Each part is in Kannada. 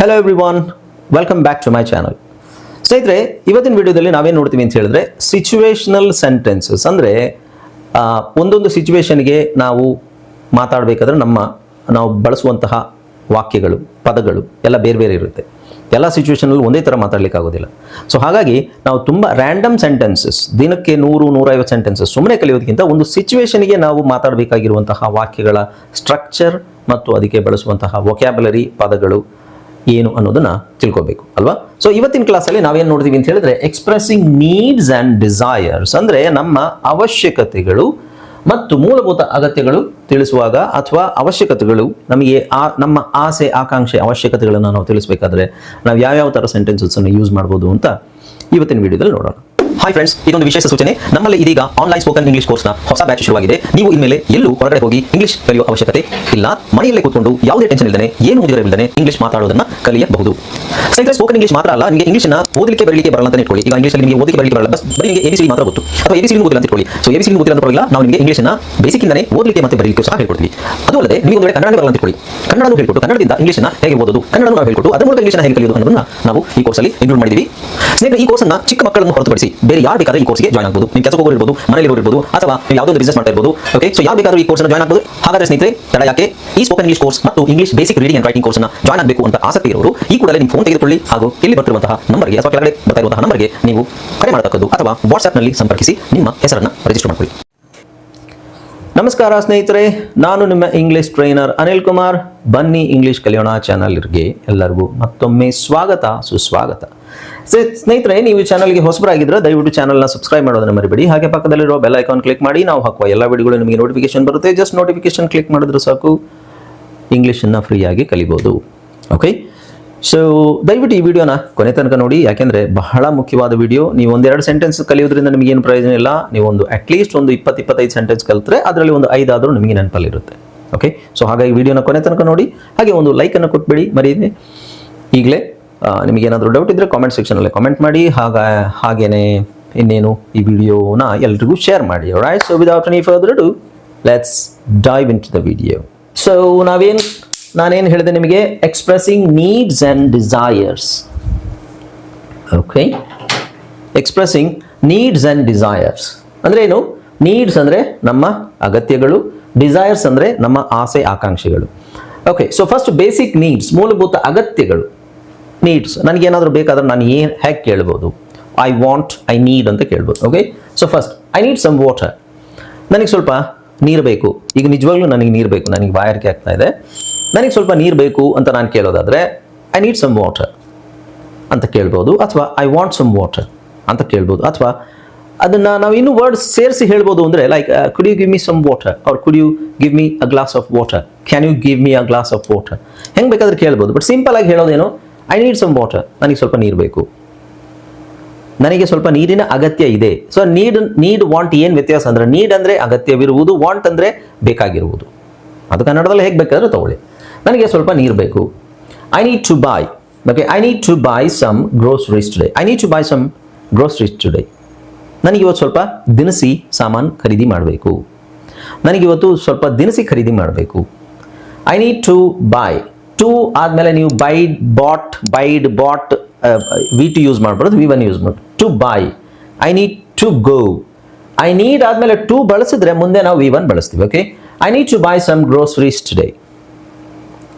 Hello everyone, welcome back to my channel. ಸ್ನೇಹಿತರೆ, ಇವತ್ತಿನ ವಿಡಿಯೋದಲ್ಲಿ ನಾವೇನು ನೋಡ್ತೀವಿ ಅಂತ ಹೇಳಿದ್ರೆ ಸಿಚುವೇಶನಲ್ ಸೆಂಟೆನ್ಸಸ್ ಅಂದರೆ ಒಂದೊಂದು ಸಿಚುವೇಶನ್ಗೆ ನಾವು ಮಾತಾಡಬೇಕಾದ್ರೆ ನಾವು ಬಳಸುವಂತಹ ವಾಕ್ಯಗಳು ಪದಗಳು ಎಲ್ಲ ಬೇರೆ ಬೇರೆ ಇರುತ್ತೆ. ಎಲ್ಲ ಸಿಚುವೇಶನಲ್ಲಿ ಒಂದೇ ಥರ ಮಾತಾಡಲಿಕ್ಕೆ ಆಗೋದಿಲ್ಲ. ಸೊ ಹಾಗಾಗಿ ನಾವು ತುಂಬ ರ್ಯಾಂಡಮ್ ಸೆಂಟೆನ್ಸಸ್ ದಿನಕ್ಕೆ 100-150 ಸೆಂಟೆನ್ಸಸ್ ಸುಮ್ಮನೆ ಕಲಿಯೋದಕ್ಕಿಂತ ಒಂದು ಸಿಚುವೇಶನ್ಗೆ ನಾವು ಮಾತಾಡಬೇಕಾಗಿರುವಂತಹ ವಾಕ್ಯಗಳ ಸ್ಟ್ರಕ್ಚರ್ ಮತ್ತು ಅದಕ್ಕೆ ಬಳಸುವಂತಹ ವೊಕ್ಯಾಬುಲರಿ ಪದಗಳು ಏನು ಅನ್ನೋದನ್ನ ತಿಳ್ಕೋಬೇಕು ಅಲ್ವಾ. ಸೊ ಇವತ್ತಿನ ಕ್ಲಾಸಲ್ಲಿ ನಾವೇನು ನೋಡ್ತೀವಿ ಅಂತ ಹೇಳಿದ್ರೆ ಎಕ್ಸ್ಪ್ರೆಸಿಂಗ್ ನೀಡ್ಸ್ ಆ್ಯಂಡ್ ಡಿಸೈರ್ಸ್ ಅಂದರೆ ನಮ್ಮ ಅವಶ್ಯಕತೆಗಳು ಮತ್ತು ಮೂಲಭೂತ ಅಗತ್ಯಗಳು ತಿಳಿಸುವಾಗ ಅಥವಾ ಅವಶ್ಯಕತೆಗಳು ನಮಗೆ ನಮ್ಮ ಆಸೆ ಆಕಾಂಕ್ಷೆ ಅವಶ್ಯಕತೆಗಳನ್ನು ನಾವು ತಿಳಿಸಬೇಕಾದ್ರೆ ನಾವು ಯಾವ್ಯಾವ ಥರ ಸೆಂಟೆನ್ಸಸ್ಸನ್ನು ಯೂಸ್ ಮಾಡ್ಬೋದು ಅಂತ ಇವತ್ತಿನ ವಿಡಿಯೋದಲ್ಲಿ ನೋಡೋಣ. ಹಾಯ್ ಫ್ರೆಂಡ್ಸ್, ಇದೊಂದು ವಿಶೇಷ ಸೂಚನೆ. ನಮ್ಮಲ್ಲಿ ಇದೀಗ ಆನ್ಲೈನ್ ಸ್ಪೋಕನ್ ಇಂಗ್ಲಿಷ್ ಕೋರ್ಸ್ನ ಹೊಸ ಬ್ಯಾಚ್ ಶುರುವಾಗಿದೆ. ನೀವು ಇನ್ಮೇಲೆ ಎಲ್ಲೂ ಹೊರಗಡೆ ಹೋಗಿ ಇಂಗ್ಲಿಷ್ ಕಲಿಯುವ ಅವಶ್ಯಕತೆ ಇಲ್ಲ. ಮನೆಯಲ್ಲೇ ಕೂತ್ಕೊಂಡು ಯಾವುದೇ ಟೆನ್ಷನ್ ಇಲ್ಲದೆ ಏನು ಮುಗಿದಿರಬಿಲ್ಲದೆ ಇಂಗ್ಲಿಷ್ ಮಾತಾಡೋದನ್ನ ಕಲಿಯಬಹುದು. ಸ್ನೇಹಿತರೆ, ಸ್ಪೋಕನ್ ಇಂಗ್ಲಿಷ್ ಮಾತ್ರ ಅಲ್ಲ, ನಿಮಗೆ ಇಂಗ್ಲಿಷ್ನ ಓದಲಿಕ್ಕೆ ಬರಲಿಕ್ಕೆ ಬರಲ್ಲ ಅಂತ ಇಟ್ಕೊಳ್ಳಿ. ಈಗ ಇಂಗ್ಲಿಷಲ್ಲಿ ನಿಮಗೆ ಓದಲಿಕ್ಕೆ ಬರಲಿಕ್ಕೆ ಬರಲ್ಲ, ಬರೀ ನಿಮಗೆ ABCD ಮಾತ್ರ ಗೊತ್ತು ಅಥವಾ ABCD ಓದಿಲ್ಲ ಅಂತ ಇಟ್ಕೊಳ್ಳಿ. ಸೊ ABCD ಓದಿಲ್ಲ ಅಂತ ಪರವಾಗಿಲ್ಲ, ನಾವು ನಿಮಗೆ ಇಂಗ್ಲಿಷ್ನ ಬೇಸಿಕ್ ಇಂದನೇ ಓದಲಿಕ್ಕೆ ಮತ್ತೆ ಬರಲಿಕ್ಕೆ ಸಹ ಹೇಳ್ಕೊಡ್ತೀವಿ. ಅದು ಅಲ್ಲದೆ ನೀವು ಒಂದು ವೇಳೆ ಕನ್ನಡ ಬರಲ್ಲ ಅಂತ ಇಟ್ಕೊಳ್ಳಿ, ಕನ್ನಡನೂ ಹೇಳ್ಕೊಟ್ಟು ಕನ್ನಡದಿಂದ ಇಂಗ್ಲಿಷ್ನ ಹೇಗೆ ಓದೋದು ಕನ್ನಡನೂ ನಾವು ಹೇಳ್ಕೊಟ್ಟು ಅದರ ಮೂಲಕ ಇಂಗ್ಲಿಷ್ನ ಹೇಗೆ ಕಲಿಯೋದು ಅನ್ನೋದನ್ನ ನಾವು ಈ ಕೋರ್ಸಲ್ಲಿ ಇನ್ಕ್ಲೂಡ್ ಮಾಡಿದ್ದೀವಿ. ಸ್ನೇಹಿತರೆ, ಈ ಕೋರ್ಸ್ನ ಚಿಕ್ಕ ಮಕ್ಕಳನ್ನು ಹೊರತುಪಡಿಸಿ ಬೇರೆ ಯಾರು ಬೇಕಾದ್ರೆ ಈ ಕೋರ್ಸ್ಗೆ ಜಾಯ್ನ್ ಆಗಬಹುದು. ನೀವು ಕೆಲಸಕ್ಕೆ ಹೋಗಿರ್ಬೋದು, ಮನೆಯಲ್ಲಿ ಇರ್ಬೋದು, ಅಥವಾ ನೀವು ಯಾವುದೋ ಒಂದು ಬಿಸ್ನೆಸ್ ಮಾಡ್ತಾ ಇರ್ಬೋದು. ಓಕೆ, ಸೊ ಯಾರು ಬೇಕಾದರೂ ಈ ಕೋರ್ಸ್ನ ಜಾಯ್ನ್ ಆಗಬಹುದು. ಹಾಗಾದ್ರೆ ಸ್ನೇಹಿತರೆ, ತಡ ಯಾಕೆ, ಈ ಸ್ಪೋಕನ್ ಇಂಗ್ಲಿಷ್ ಕೋರ್ಸ್ ಮತ್ತು English basic reading and writing ಕೋರ್ಸ್ನ ಜಾಯ್ನ್ ಆಗಬೇಕು ಅಂತ ಆಸಕ್ತಿ ಇರೋರು ಈ ಕೂಡಲೇ ನಿಮ್ಮ ಫೋನ್ ತೆಗೆದುಕೊಳ್ಳಿ ಹಾಗೂ ಇಲ್ಲಿ ಬರ್ತಿರುವಂತಹ ನಂಬರ್ಗೆ ಅಥವಾ ಕೆಳಗಡೆ ಬರ್ತಾ ಇರುವಂತಹ ನಂಬರ್ಗೆ ನೀವು ಕರೆ ಮಾಡತಕ್ಕದ್ದು ಅಥವಾ ವಾಟ್ಸ್ಆ್ಯಪ್ನಲ್ಲಿ ಸಂಪರ್ಕಿಸಿ ನಿಮ್ಮ ಹೆಸರನ್ನು ರಿಜಿಸ್ಟರ್ ಮಾಡಿಕೊಳ್ಳಿ. ನಮಸ್ಕಾರ ಸ್ನೇಹಿತರೆ, ನಾನು ನಿಮ್ಮ ಇಂಗ್ಲಿಷ್ ಟ್ರೈನರ್ ಅನಿಲ್ ಕುಮಾರ್. ಬನ್ನಿ ಇಂಗ್ಲಿಷ್ ಕಲಿಯೋಣ ಚಾನಲ್ಗೆ ಎಲ್ಲರಿಗೂ ಮತ್ತೊಮ್ಮೆ ಸ್ವಾಗತ, ಸುಸ್ವಾಗತ. ಸ್ನೇಹಿತರೆ, ನೀವು ಈ ಚಾನಲ್ಗೆ ಹೊಸಬರಾಗಿದ್ದರೆ ದಯವಿಟ್ಟು ಚಾನಲ್ನ ಸಬ್ಸ್ಕ್ರೈಬ್ ಮಾಡೋದನ್ನ ಮರಿಬೇಡಿ. ಹಾಗೆ ಪಕ್ಕದಲ್ಲಿರೋ ಬೆಲ್ ಐಕಾನ್ ಕ್ಲಿಕ್ ಮಾಡಿ ನಾವು ಹಾಕುವ ಎಲ್ಲ ವಿಡಿಯೋಗಳು ನಿಮಗೆ ನೋಟಿಫಿಕೇಶನ್ ಬರುತ್ತೆ. ಜಸ್ಟ್ ನೋಟಿಫಿಕೇಶನ್ ಕ್ಲಿಕ್ ಮಾಡಿದ್ರೆ ಸಾಕು, ಇಂಗ್ಲೀಷನ್ನು ಫ್ರೀಯಾಗಿ ಕಲಿಬೋದು. ಓಕೆ, ಸೊ ದಯವಿಟ್ಟು ಈ ವಿಡಿಯೋನ ಕೊನೆ ತನಕ ನೋಡಿ, ಯಾಕೆಂದರೆ ಬಹಳ ಮುಖ್ಯವಾದ ವಿಡಿಯೋ. ನೀವು ಒಂದೆರಡು ಸೆಂಟೆನ್ಸ್ ಕಲಿಯೋದ್ರಿಂದ ನಿಮಗೇನು ಪ್ರಯೋಜನ ಇಲ್ಲ. ನೀವು ಅಟ್ಲೀಸ್ಟ್ ಒಂದು 20-25 ಸೆಂಟೆನ್ಸ್ ಕಲಿತ್ರೆ ಅದರಲ್ಲಿ ಒಂದು 5 ಆದರೂ ನಿಮಗೆ ನೆನಪಲ್ಲಿರುತ್ತೆ. ಓಕೆ, ಸೊ ಹಾಗಾಗಿ ವಿಡಿಯೋನ ಕೊನೆ ತನಕ ನೋಡಿ. ಹಾಗೆ ಒಂದು ಲೈಕನ್ನು ಕೊಟ್ಬಿಡಿ ಮರೀದೆ. ಈಗಲೇ ನಿಮಗೇನಾದರೂ ಡೌಟ್ ಇದ್ದರೆ ಕಾಮೆಂಟ್ ಸೆಕ್ಷನಲ್ಲಿ ಕಾಮೆಂಟ್ ಮಾಡಿ. ಹಾಗೇನೆ ಇನ್ನೇನು ಈ ವಿಡಿಯೋನ ಎಲ್ರಿಗೂ ಶೇರ್ ಮಾಡಿ. Right, so without any further do let's dive into the video. So ನಾನೇನು ಹೇಳಿದೆ ನಿಮಗೆ, expressing needs and desires. Okay, expressing needs and desires ಅಂದರೆ ಏನು? ನೀಡ್ಸ್ ಅಂದರೆ ನಮ್ಮ ಅಗತ್ಯಗಳು, ಡಿಸೈರ್ಸ್ ಅಂದರೆ ನಮ್ಮ ಆಸೆ ಆಕಾಂಕ್ಷೆಗಳು. Okay, so first basic needs, ಮೂಲಭೂತ ಅಗತ್ಯಗಳು. ನೀಡ್ಸ್, ನನಗೇನಾದರೂ ಬೇಕಾದ್ರೆ ನಾನು ಹೇಗೆ ಕೇಳ್ಬೋದು? ಐ ವಾಂಟ್, ಐ ನೀಡ್ ಅಂತ ಕೇಳ್ಬೋದು. Okay, so first I need some water. ನನಗೆ ಸ್ವಲ್ಪ ನೀರು ಬೇಕು. ಈಗ ನಿಜವಾಗ್ಲೂ ನನಗೆ ನೀರು ಬೇಕು, ನನಗೆ ಬಾಯಾರಿಕೆ ಆಗ್ತಾ ಇದೆ, ನನಗೆ ಸ್ವಲ್ಪ ನೀರು ಬೇಕು ಅಂತ ನಾನು ಕೇಳೋದಾದರೆ ಐ ನೀಡ್ ಸಮ್ ವಾಟರ್ ಅಂತ ಕೇಳ್ಬೋದು, ಅಥವಾ ಐ ವಾಂಟ್ ಸಮ್ ವಾಟರ್ ಅಂತ ಕೇಳ್ಬೋದು. ಅಥವಾ ಅದನ್ನು ನಾವು ಇನ್ನೂ ವರ್ಡ್ಸ್ ಸೇರಿಸಿ ಹೇಳ್ಬೋದು. ಅಂದರೆ like could you give me some water or could you give me a glass of water, can you give me a glass of water, ಹೆಂಗೆ ಬೇಕಾದ್ರೆ ಕೇಳ್ಬೋದು. ಬಟ್ ಸಿಂಪಲ್ ಆಗಿ ಹೇಳೋದೇನು, ಐ ನೀಡ್ ಸಮ್ ವಾಟರ್, ನನಗೆ ಸ್ವಲ್ಪ ನೀರು ಬೇಕು, ನನಗೆ ಸ್ವಲ್ಪ ನೀರಿನ ಅಗತ್ಯ ಇದೆ. ಸೊ ನೀಡ್ ವಾಂಟ್ ಏನು ವ್ಯತ್ಯಾಸ ಅಂದರೆ, ನೀಡ್ ಅಂದರೆ ಅಗತ್ಯವಿರುವುದು, ವಾಂಟ್ ಅಂದರೆ ಬೇಕಾಗಿರುವುದು. ಅದು ಕನ್ನಡದಲ್ಲಿ ಹೇಗೆ ಬೇಕಾದ್ರೆ ತಗೊಳ್ಳಿ. ನನಗೆ ಸ್ವಲ್ಪ ನೀರು ಬೇಕು. I need to buy. Okay, I need to buy some groceries today. I need to buy some groceries today. ನನಗಿವತ್ತು ಸ್ವಲ್ಪ ದಿನಸಿ ಸಾಮಾನು ಖರೀದಿ ಮಾಡಬೇಕು. ನನಗಿವತ್ತು ಸ್ವಲ್ಪ ದಿನಸಿ ಖರೀದಿ ಮಾಡಬೇಕು. I need to buy. To ಆದಮೇಲೆ ನೀವು ಬಾಟ್ ವಿ ಟು ಯೂಸ್ ಮಾಡಬಾರ್ದು, V1 ಯೂಸ್ ಮಾಡಿ. To buy, I need to go. I need ಆದಮೇಲೆ ಟು ಬಳಸಿದ್ರೆ ಮುಂದೆ ನಾವು V1 ಬಳಸ್ತೀವಿ. Okay, I need to buy some groceries today.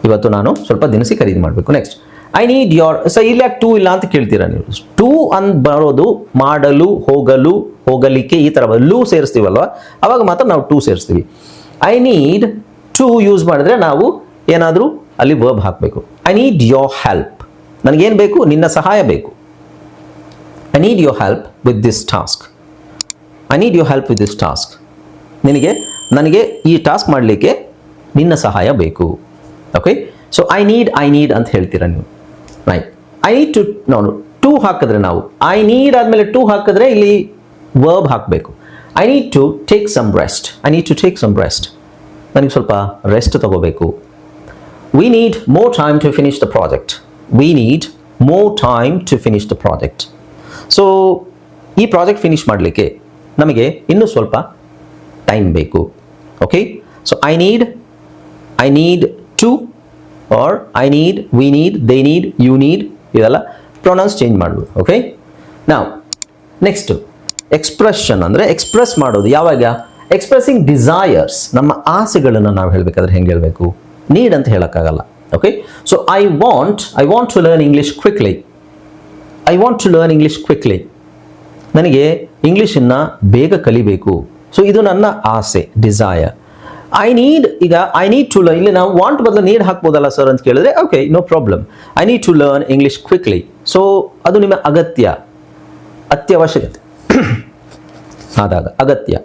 ಇವತ್ತು ನಾನು ಸ್ವಲ್ಪ ದಿನಸಿ ಖರೀದಿ ಮಾಡಬೇಕು. Next I need your. So ಇಲ್ಲ ಟು ಇಲ್ಲ ಅಂತ ಕೇಳ್ತೀರಾ ನೀವು. ಟು ಅಂತ ಬರೋದು ಮಾಡಲು, ಹೋಗಲು, ಹೋಗಲಿಕ್ಕೆ, ಈ ಥರ ಲೂ ಸೇರಿಸ್ತೀವಲ್ವ, ಅವಾಗ ಮಾತ್ರ ನಾವು ಟು ಸೇರಿಸ್ತೀವಿ. ಐ ನೀಡ್ ಟು ಯೂಸ್ ಮಾಡಿದ್ರೆ ನಾವು ಏನಾದರೂ ಅಲ್ಲಿ ವರ್ಬ್ ಹಾಕಬೇಕು. I need your help. ನನಗೇನು ಬೇಕು? ನಿನ್ನ ಸಹಾಯ ಬೇಕು. I need your help with this task. I need your help with this task. ನನಗೆ ಈ ಟಾಸ್ಕ್ ಮಾಡಲಿಕ್ಕೆ ನಿನ್ನ ಸಹಾಯ ಬೇಕು. ಓಕೆ, ಸೊ ಐ ನೀಡ್ ಅಂತ ಹೇಳ್ತೀರಾ ನೀವು. ರೈಟ್, ಐ ನೀಡ್ ಟು ನೋಡು ಟು ಹಾಕಿದ್ರೆ ನಾವು ಐ ನೀಡ್ ಆದಮೇಲೆ ಟು ಹಾಕಿದ್ರೆ ಇಲ್ಲಿ ವರ್ಬ್ ಹಾಕಬೇಕು. I need to take some rest. I need to take some rest. ನನಗೆ ಸ್ವಲ್ಪ ರೆಸ್ಟ್ ತಗೋಬೇಕು. We need more time to finish the project. We need more time to finish the project. So, ಈ ಪ್ರಾಜೆಕ್ಟ್ ಫಿನಿಶ್ ಮಾಡಲಿಕ್ಕೆ ನಮಗೆ ಇನ್ನೂ ಸ್ವಲ್ಪ ಟೈಮ್ ಬೇಕು. Okay, so I need to or I need, we need, they need, you need, ಇದೆಲ್ಲ ಪ್ರೊನೌನ್ಸ್ ಚೇಂಜ್ ಮಾಡ್ಬೋದು. ಓಕೆ, ನಾವು ನೆಕ್ಸ್ಟ್ ಎಕ್ಸ್ಪ್ರೆಷನ್ ಅಂದರೆ ಎಕ್ಸ್ಪ್ರೆಸ್ ಮಾಡೋದು. ಯಾವಾಗ? ಎಕ್ಸ್ಪ್ರೆಸಿಂಗ್ ಡಿಸೈರ್ಸ್, ನಮ್ಮ ಆಸೆಗಳನ್ನು ನಾವು ಹೇಳಬೇಕಾದ್ರೆ ಹೆಂಗೆ ಹೇಳಬೇಕು? ನೀಡ್ ಅಂತ ಹೇಳೋಕ್ಕಾಗಲ್ಲ. Okay, so I want to learn English quickly. I want to learn English quickly. ನನಗೆ ಇಂಗ್ಲೀಷನ್ನು ಬೇಗ ಕಲಿಬೇಕು. ಸೊ ಇದು ನನ್ನ ಆಸೆ, ಡಿಸೈರ್. ಐ ನೀಡ್, ಈಗ ಐ ನೀಡ್ ಟು ಲರ್ನ್, ಇಲ್ಲಿ ನಾವು ವಾಂಟ್ ಬದಲು ನೀಡ್ ಹಾಕ್ಬೋದಲ್ಲ ಸರ್ ಅಂತ ಕೇಳಿದ್ರೆ okay, no problem. I need to learn English quickly. So ಅದು ನಿಮ್ಮ ಅಗತ್ಯ, ಅತ್ಯವಶ್ಯಕತೆ ಆದಾಗ ಅಗತ್ಯ.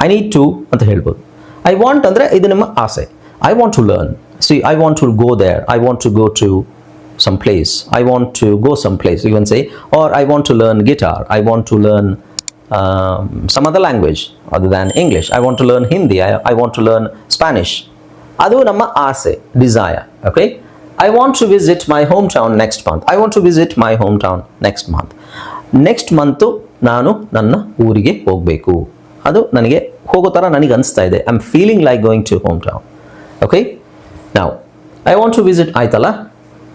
ಐ ನೀಡ್ ಟು ಅಂತ ಹೇಳ್ಬೋದು. ಐ ವಾಂಟ್ ಅಂದರೆ ಇದು ನಿಮ್ಮ ಆಸೆ. I want to learn. See, I want to go there, I want to go to some place, I want to go some place, you can say, or I want to learn guitar, I want to learn some other language other than English, I want to learn Hindi, I want to learn Spanish. Adu namma aase, desire. Okay, I want to visit my hometown next month, I want to visit my hometown next month. Next month ನಾನು ನನ್ನ ಊರಿಗೆ ಹೋಗಬೇಕು, ಅದು ನನಗೆ ಹೋಗೋ ಥರ ನನಗೆ ಅನಿಸ್ತಾ ಇದೆ. I am feeling like going to home town. Okay, ನಾವು ಐ ವಾಂಟ್ ಟು ವಿಸಿಟ್ ಆಯ್ತಲ್ಲ,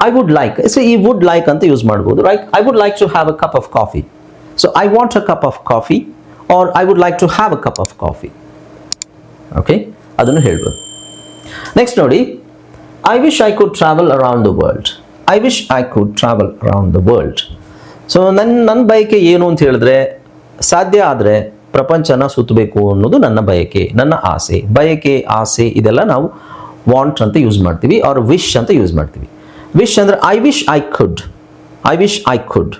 I would like, so you would like ಅಂತ ಯೂಸ್ ಮಾಡ್ಬೋದು, right? I would like to have a cup of coffee. So I want a cup of coffee, or I would like to have a cup of coffee. Okay, ಅದನ್ನು ಹೇಳ್ಬೋದು. ನೆಕ್ಸ್ಟ್ ನೋಡಿ, I wish I could travel around the world. I wish I could travel around the world. So ನನ್ನ ಬಯಕೆ ಏನು ಅಂತ ಹೇಳಿದ್ರೆ, ಸಾಧ್ಯ ಆದರೆ ಪ್ರಪಂಚನ ಸುತ್ತಬೇಕು ಅನ್ನೋದು ನನ್ನ ಬಯಕೆ, ನನ್ನ ಆಸೆ. ಬಯಕೆ, ಆಸೆ ಇದೆಲ್ಲ ನಾವು ವಾಂಟ್ ಅಂತ ಯೂಸ್ ಮಾಡ್ತೀವಿ, ಆರ್ ವಿಶ್ ಅಂತ ಯೂಸ್ ಮಾಡ್ತೀವಿ. ವಿಶ್ ಅಂದರೆ I wish I could, I wish I could.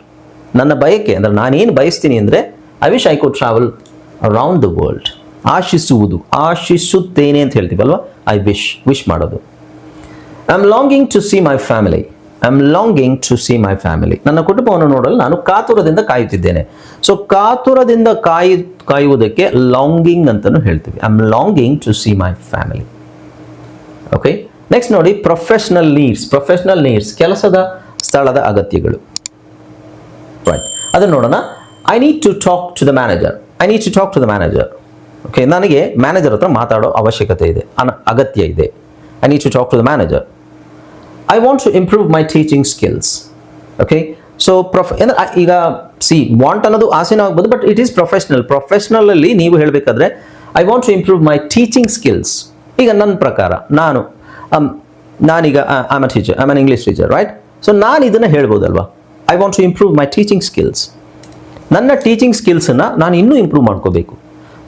ನನ್ನ ಬಯಕೆ ಅಂದರೆ ನಾನೇನು ಬಯಸ್ತೀನಿ ಅಂದರೆ I wish I could travel around the world. ಆಶಿಸುವುದು, ಆಶಿಸುತ್ತೇನೆ ಅಂತ ಹೇಳ್ತೀವಲ್ವ, ಐ ವಿಶ್ ಮಾಡೋದು. I am longing to see my family, I am longing to see my family. ನನ್ನ ಕುಟುಂಬವನ್ನು ನೋಡಲು ನಾನು ಕಾತುರದಿಂದ ಕಾಯುತ್ತಿದ್ದೇನೆ. ಸೊ ಕಾತುರದಿಂದ ಕಾಯುವುದಕ್ಕೆ ಲಾಂಗಿಂಗ್ ಅಂತಲೂ ಹೇಳ್ತೀವಿ. I am longing to see my family. Okay, next ನೋಡಿ, ಪ್ರೊಫೆಷನಲ್ ನೀಡ್ಸ್. ಪ್ರೊಫೆಷನಲ್ ನೀಡ್ಸ್ ಕೆಲಸದ ಸ್ಥಳದ ಅಗತ್ಯಗಳು. ರೈಟ್, ಅದನ್ನು ನೋಡೋಣ. I need to talk to the manager, I need to talk to the manager. Okay, ನನಗೆ ಮ್ಯಾನೇಜರ್ ಹತ್ರ ಮಾತಾಡೋ ಅವಶ್ಯಕತೆ ಇದೆ, ಅಗತ್ಯ ಇದೆ. I need to talk to the manager. I want to improve my teaching skills. Okay, so ಈಗ ಸಿ, ವಾಂಟ್ ಅನ್ನೋದು ಆಸೆನೂ ಆಗ್ಬೋದು, ಬಟ್ ಇಟ್ ಈಸ್ ಪ್ರೊಫೆಷನಲ್. ಪ್ರೊಫೆಷನಲಲ್ಲಿ ನೀವು ಹೇಳಬೇಕಾದ್ರೆ I want to improve my teaching skills. ಈಗ ನನ್ನ ಪ್ರಕಾರ ನಾನೀಗ I am a teacher, I am an English teacher, right? So ನಾನು ಇದನ್ನು ಹೇಳ್ಬೋದಲ್ವಾ, I want to improve my teaching skills. ನನ್ನ ಟೀಚಿಂಗ್ ಸ್ಕಿಲ್ಸನ್ನು ನಾನು ಇನ್ನೂ ಇಂಪ್ರೂವ್ ಮಾಡ್ಕೋಬೇಕು.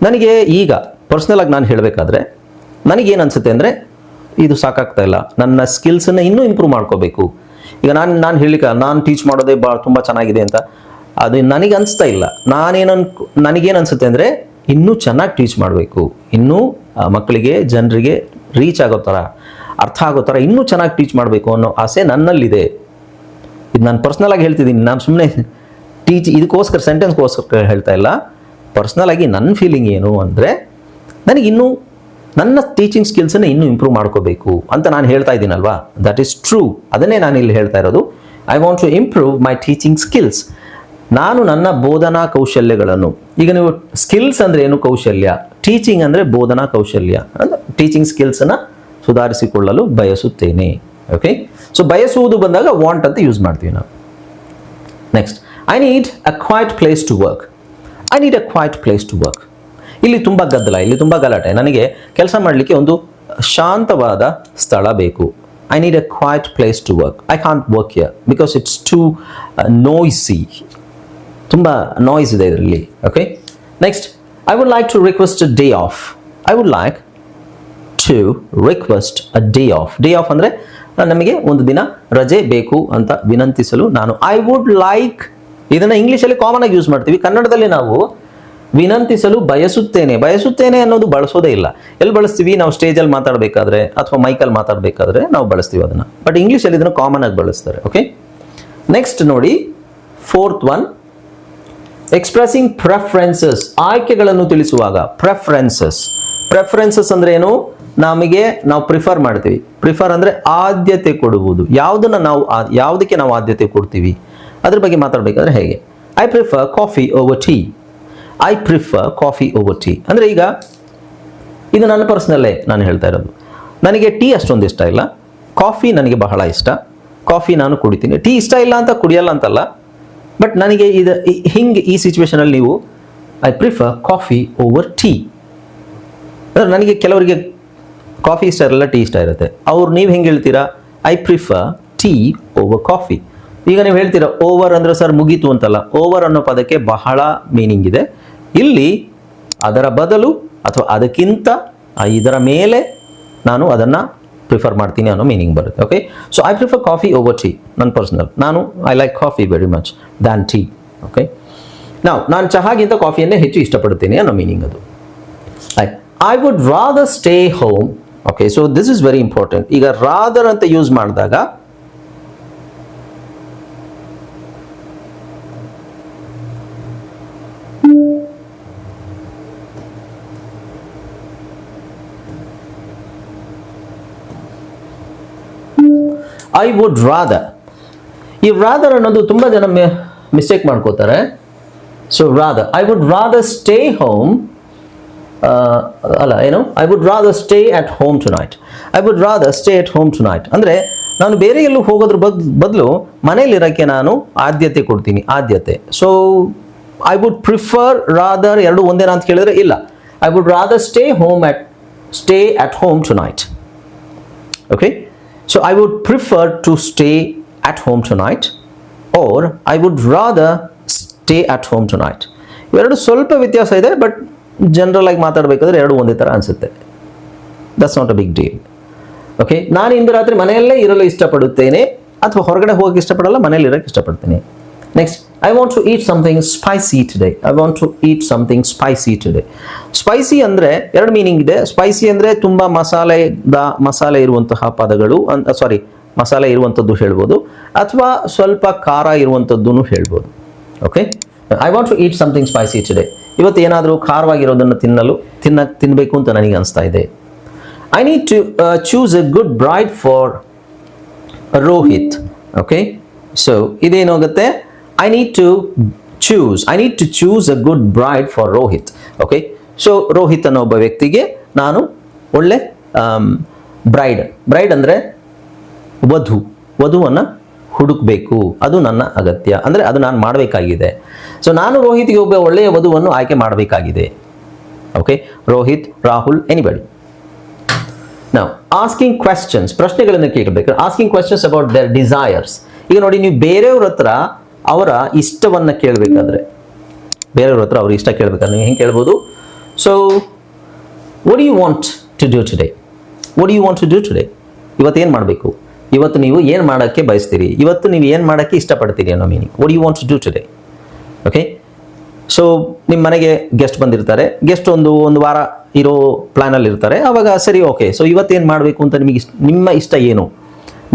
ನನಗೆ ಈಗ ಪರ್ಸ್ನಲಾಗಿ ನಾನು ಹೇಳಬೇಕಾದ್ರೆ ನನಗೇನು ಅನಿಸುತ್ತೆ ಅಂದರೆ, ಇದು ಸಾಕಾಗ್ತಾ ಇಲ್ಲ, ನನ್ನ ಸ್ಕಿಲ್ಸನ್ನು ಇನ್ನೂ ಇಂಪ್ರೂವ್ ಮಾಡ್ಕೋಬೇಕು. ಈಗ ನಾನು ಹೇಳಿಕ ನಾನು ಟೀಚ್ ಮಾಡೋದೇ ತುಂಬ ಚೆನ್ನಾಗಿದೆ ಅಂತ ಅದು ನನಗೆ ಅನಿಸ್ತಾ ಇಲ್ಲ. ನನಗೇನು ಅನಿಸುತ್ತೆ ಅಂದರೆ, ಇನ್ನೂ ಚೆನ್ನಾಗಿ ಟೀಚ್ ಮಾಡಬೇಕು, ಇನ್ನೂ ಮಕ್ಕಳಿಗೆ, ಜನರಿಗೆ ರೀಚ್ ಆಗೋ ಥರ, ಅರ್ಥ ಆಗೋ ಥರ ಇನ್ನೂ ಚೆನ್ನಾಗಿ ಟೀಚ್ ಮಾಡಬೇಕು ಅನ್ನೋ ಆಸೆ ನನ್ನಲ್ಲಿದೆ. ಇದು ನಾನು ಪರ್ಸ್ನಲಾಗಿ ಹೇಳ್ತಿದ್ದೀನಿ, ನಾನು ಸುಮ್ಮನೆ ಇದಕ್ಕೋಸ್ಕರ ಸೆಂಟೆನ್ಸ್ಗೋಸ್ಕರ ಹೇಳ್ತಾ ಇಲ್ಲ. ಪರ್ಸ್ನಲಾಗಿ ನನ್ನ ಫೀಲಿಂಗ್ ಏನು ಅಂದರೆ, ನನಗಿನ್ನೂ ನನ್ನ ಟೀಚಿಂಗ್ ಸ್ಕಿಲ್ಸನ್ನು ಇನ್ನೂ ಇಂಪ್ರೂವ್ ಮಾಡ್ಕೋಬೇಕು ಅಂತ ನಾನು ಹೇಳ್ತಾ ಇದ್ದೀನಲ್ವಾ, ದಟ್ ಈಸ್ ಟ್ರೂ. ಅದನ್ನೇ ನಾನು ಇಲ್ಲಿ ಹೇಳ್ತಾ ಇರೋದು. I want to improve my teaching skills. ನಾನು ನನ್ನ ಬೋಧನಾ ಕೌಶಲ್ಯಗಳನ್ನು, ಈಗ ನೀವು ಸ್ಕಿಲ್ಸ್ ಅಂದರೆ ಏನು, ಕೌಶಲ್ಯ. ಟೀಚಿಂಗ್ ಅಂದರೆ ಬೋಧನಾ ಕೌಶಲ್ಯ, ಅಂದರೆ ಟೀಚಿಂಗ್ ಸ್ಕಿಲ್ಸನ್ನು ಸುಧಾರಿಸಿಕೊಳ್ಳಲು ಬಯಸುತ್ತೇನೆ. ಓಕೆ, ಸೊ ಬಯಸುವುದು ಬಂದಾಗ ವಾಂಟ್ ಅಂತ ಯೂಸ್ ಮಾಡ್ತೀವಿ ನಾವು. Next, I need a quiet place to work. I need a quiet place to work. ಇಲ್ಲಿ ತುಂಬ ಗದ್ದಲ, ಇಲ್ಲಿ ತುಂಬ ಗಲಾಟೆ, ನನಗೆ ಕೆಲಸ ಮಾಡಲಿಕ್ಕೆ ಒಂದು ಶಾಂತವಾದ ಸ್ಥಳ ಬೇಕು. I need a quiet place to work. I can't work here because it's too noisy. ತುಂಬ ನಾಯ್ಸ್ ಇದೆ ಇದರಲ್ಲಿ. Okay, next, I would like to request a day off. I would like to request a day off. Day off ಅಂದರೆ ನಮಗೆ ಒಂದು ದಿನ ರಜೆ ಬೇಕು ಅಂತ ವಿನಂತಿಸಲು ನಾನು ಐ ವುಡ್ ಲೈಕ್. ಇದನ್ನು ಇಂಗ್ಲೀಷಲ್ಲಿ ಕಾಮನ್ ಆಗಿ ಯೂಸ್ ಮಾಡ್ತೀವಿ, ಕನ್ನಡದಲ್ಲಿ ನಾವು ವಿನಂತಿಸಲು ಬಯಸುತ್ತೇನೆ. ಬಯಸುತ್ತೇನೆ ಅನ್ನೋದು ಬಳಸೋದೇ ಇಲ್ಲ. ಎಲ್ಲಿ ಬಳಸ್ತೀವಿ ನಾವು? ಸ್ಟೇಜಲ್ಲಿ ಮಾತಾಡಬೇಕಾದ್ರೆ ಅಥವಾ ಮೈಕಲ್ಲಿ ಮಾತಾಡಬೇಕಾದ್ರೆ ನಾವು ಬಳಸ್ತೀವಿ ಅದನ್ನು. ಬಟ್ ಇಂಗ್ಲೀಷಲ್ಲಿ ಇದನ್ನು ಕಾಮನ್ ಆಗಿ ಬಳಸ್ತಾರೆ. ಓಕೆ, ನೆಕ್ಸ್ಟ್ ನೋಡಿ, ಫೋರ್ತ್ ಒನ್, ಎಕ್ಸ್ಪ್ರೆಸಿಂಗ್ ಪ್ರೆಫರೆನ್ಸಸ್. ಆಯ್ಕೆಗಳನ್ನು ತಿಳಿಸುವಾಗ ಪ್ರೆಫರೆನ್ಸಸ್. ಪ್ರೆಫರೆನ್ಸಸ್ ಅಂದ್ರೆ ಏನು? ನಾವು ಪ್ರಿಫರ್ ಮಾಡ್ತೀವಿ. ಪ್ರಿಫರ್ ಅಂದರೆ ಆದ್ಯತೆ ಕೊಡುವುದು. ಯಾವುದಕ್ಕೆ ನಾವು ಆದ್ಯತೆ ಕೊಡ್ತೀವಿ ಅದ್ರ ಬಗ್ಗೆ ಮಾತಾಡಬೇಕಾದ್ರೆ ಹೇಗೆ? I prefer coffee over tea. I prefer coffee over tea ಅಂದರೆ ಈಗ ಇದು ನನ್ನ ಪರ್ಸ್ನಲ್ಲೇ ನಾನು ಹೇಳ್ತಾ ಇರೋದು. ನನಗೆ ಟೀ ಅಷ್ಟೊಂದು ಇಷ್ಟ ಇಲ್ಲ, ಕಾಫಿ ನನಗೆ ಬಹಳ ಇಷ್ಟ, ಕಾಫಿ ನಾನು ಕುಡಿತೀನಿ. ಟೀ ಇಷ್ಟ ಇಲ್ಲ ಅಂತ ಕುಡಿಯಲ್ಲ ಅಂತಲ್ಲ, ಬಟ್ ನನಗೆ ಹಿಂಗೆ ಈ ಸಿಚುವೇಶನಲ್ಲಿ ನೀವು I prefer coffee over tea. ನನಗೆ ಕೆಲವರಿಗೆ ಕಾಫಿ ಇಷ್ಟ ಇರಲ್ಲ, ಟೀ ಇಷ್ಟ ಇರುತ್ತೆ. ನೀವು ಹೆಂಗೆ ಹೇಳ್ತೀರಾ? I prefer tea over coffee. ಈಗ ನೀವು ಹೇಳ್ತೀರಾ ಓವರ್ ಅಂದರೆ ಸರ್ ಮುಗೀತು ಅಂತಲ್ಲ. ಓವರ್ ಅನ್ನೋ ಪದಕ್ಕೆ ಬಹಳ ಮೀನಿಂಗ್ ಇದೆ. ಇಲ್ಲಿ ಅದರ ಬದಲು ಅಥವಾ ಅದಕ್ಕಿಂತ ಇದರ ಮೇಲೆ ನಾನು ಅದನ್ನು ಪ್ರಿಫರ್ ಮಾಡ್ತೀನಿ ಅನ್ನೋ ಮೀನಿಂಗ್ ಬರುತ್ತೆ. Okay, so I prefer coffee over tea. ನನ್ನ personal, I like coffee very much than tea. Okay, ನಾನು ಚಹಾಗಿಂತ ಕಾಫಿಯನ್ನೇ ಹೆಚ್ಚು ಇಷ್ಟಪಡುತ್ತೇನೆ ಅನ್ನೋ ಮೀನಿಂಗ್ ಅದು. I would rather stay home. Okay, so this is very important. ಈಗ ರಾದರ್ ಅಂತ ಯೂಸ್ ಮಾಡಿದಾಗ ಐ ವುಡ್ ರಾದರ್, ಈ ರಾದರ್ ಅನ್ನೋದು ತುಂಬ ಜನ ಮಿಸ್ಟೇಕ್ ಮಾಡ್ಕೋತಾರೆ. So rather, I would rather stay home, ಅಲ್ಲ ಏನು, I would rather stay at home tonight. I would rather stay at home tonight ಅಂದರೆ ನಾನು ಬೇರೆ ಎಲ್ಲೂ ಹೋಗೋದ್ರ ಬದಲು ಮನೇಲಿರೋಕ್ಕೆ ನಾನು ಆದ್ಯತೆ ಕೊಡ್ತೀನಿ, ಆದ್ಯತೆ. So I would prefer rather ಎರಡು ಒಂದೇನಾ ಅಂತ ಕೇಳಿದ್ರೆ ಇಲ್ಲ. I would rather stay at home tonight. Okay, so I would prefer to stay at home tonight, or I would rather stay at home tonight. ಇವೆರಡು ಸ್ವಲ್ಪ ವ್ಯತ್ಯಾಸ ಇದೆ, ಬಟ್ ಜನರಲ್ ಆಗಿ ಮಾತಾಡಬೇಕಾದ್ರೆ ಎರಡು ಒಂದೇ ಥರ ಅನಿಸುತ್ತೆ. That's not a big deal. Okay, ನಾನು ಇಂದು ರಾತ್ರಿ ಮನೆಯಲ್ಲೇ ಇರಲು ಇಷ್ಟಪಡುತ್ತೇನೆ ಅಥವಾ ಹೊರಗಡೆ ಹೋಗಕ್ಕೆ ಇಷ್ಟಪಡಲ್ಲ, ಮನೇಲಿ ಇರೋಕ್ಕೆ ಇಷ್ಟಪಡ್ತೀನಿ. Next, I want to eat something spicy today. I want to eat something spicy today. Spicy ಅಂದರೆ ಎರಡು ಮೀನಿಂಗ್ ಇದೆ. ಸ್ಪೈಸಿ ಅಂದರೆ ತುಂಬ ಮಸಾಲೆ ಇರುವಂತಹ ಪದಗಳು, ಮಸಾಲೆ ಇರುವಂಥದ್ದು ಹೇಳ್ಬೋದು, ಅಥವಾ ಸ್ವಲ್ಪ ಖಾರ ಇರುವಂಥದ್ದು ಹೇಳ್ಬೋದು. Okay, I want to eat something spicy today. ಇವತ್ತು ಏನಾದರೂ ಖಾರವಾಗಿರೋದನ್ನು ತಿನ್ನಬೇಕು ಅಂತ ನನಗೆ ಅನಿಸ್ತಾ ಇದೆ. I need to choose a good bride for Rohit. Okay, so ಇದೇನಾಗುತ್ತೆ? I need to choose a good bride for Rohit. Okay, so Rohit ಅನ್ನೋ ಒಬ್ಬ ವ್ಯಕ್ತಿಗೆ ನಾನು ಒಳ್ಳೆ ಬ್ರೈಡ್ ಅಂದರೆ ವಧುವನ್ನು ಹುಡುಕಬೇಕು, ಅದು ನನ್ನ ಅಗತ್ಯ, ಅಂದರೆ ಅದು ನಾನು ಮಾಡಬೇಕಾಗಿದೆ. ಸೊ ನಾನು ರೋಹಿತ್ಗೆ ಒಬ್ಬ ಒಳ್ಳೆಯ ವಧುವನ್ನು ಆಯ್ಕೆ ಮಾಡಬೇಕಾಗಿದೆ. Okay, Rohit, Rahul, anybody. ನಾವು ಆಸ್ಕಿಂಗ್ ಕ್ವೆಶ್ಚನ್ಸ್, ಪ್ರಶ್ನೆಗಳನ್ನು ಕೇಳಬೇಕು. Asking questions about there desires. ಈಗ ನೋಡಿ, ನೀವು ಬೇರೆಯವ್ರ ಹತ್ರ ಅವರ ಇಷ್ಟವನ್ನು ಕೇಳಬೇಕಾದ್ರೆ, ಬೇರೆಯವ್ರ ಹತ್ರ ಅವ್ರ ಇಷ್ಟ ಕೇಳಬೇಕಾದ್ರೆ ನೀವು ಹೆಂಗೆ ಕೇಳ್ಬೋದು? So what do you want to do today? What do you want to do today? ಇವತ್ತೇನು ಮಾಡಬೇಕು? ಇವತ್ತು ನೀವು ಏನು ಮಾಡೋಕ್ಕೆ ಬಯಸ್ತೀರಿ? ಇವತ್ತು ನೀವು ಏನು ಮಾಡೋಕ್ಕೆ ಇಷ್ಟಪಡ್ತೀರಿ ಅನ್ನೋ meaning. What do you want to do today? Okay, so ನಿಮ್ಮ ಮನೆಗೆ ಗೆಸ್ಟ್ ಬಂದಿರ್ತಾರೆ. ಗೆಸ್ಟ್ ಒಂದು ವಾರ ಇರೋ ಪ್ಲ್ಯಾನಲ್ಲಿ ಇರ್ತಾರೆ. ಆವಾಗ ಸರಿ, ಓಕೆ, ಸೊ ಇವತ್ತೇನು ಮಾಡಬೇಕು ಅಂತ ನಿಮ್ಮ ಇಷ್ಟ ಏನು?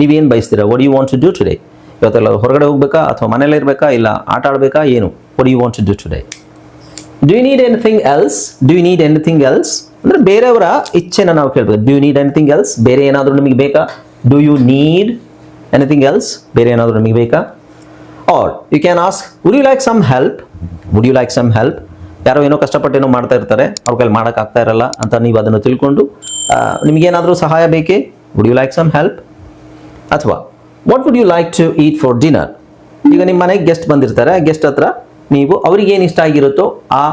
ನೀವೇನು ಬಯಸ್ತೀರಾ? What do you want to do today? ಇವತ್ತೆಲ್ಲ ಹೊರಗಡೆ ಹೋಗ್ಬೇಕಾ ಅಥವಾ ಮನೇಲೇ ಇರಬೇಕಾ, ಇಲ್ಲ ಆಟ ಆಡಬೇಕಾ, ಏನು? What do you want to do today? Do you need anything else? Do you need anything else ಅಂದರೆ ಬೇರೆಯವರ ಇಚ್ಛೆನ ನಾವು ಕೇಳಬೇಕು. Do you need anything else? ಬೇರೆ ಏನಾದರೂ ನಿಮಗೆ ಬೇಕಾ? Do you need anything else? ಬೇರೆ ಏನಾದರೂ ನಿಮಗೆ ಬೇಕಾ? Or you can ask, would you like some help? Would you like some help? ಯಾರೋ ಏನೋ ಕಷ್ಟಪಟ್ಟೇನೋ ಮಾಡ್ತಾ ಇರ್ತಾರೆ, ಅವ್ರ ಕೈಲಿ ಮಾಡೋಕ್ಕಾಗ್ತಾ ಇರಲ್ಲ ಅಂತ ನೀವು ಅದನ್ನು ತಿಳ್ಕೊಂಡು ನಿಮಗೇನಾದರೂ ಸಹಾಯ ಬೇಕೇ? Would you like some help? ಅಥವಾ what would you like to eat for dinner? ಈಗ ನಿಮ್ಮ ಮನೆಗೆ ಗೆಸ್ಟ್ ಬಂದಿರ್ತಾರೆ. ಗೆಸ್ಟ್ ಹತ್ರ ನೀವು ಅವ್ರಿಗೇನು ಇಷ್ಟ ಆಗಿರುತ್ತೋ ಆ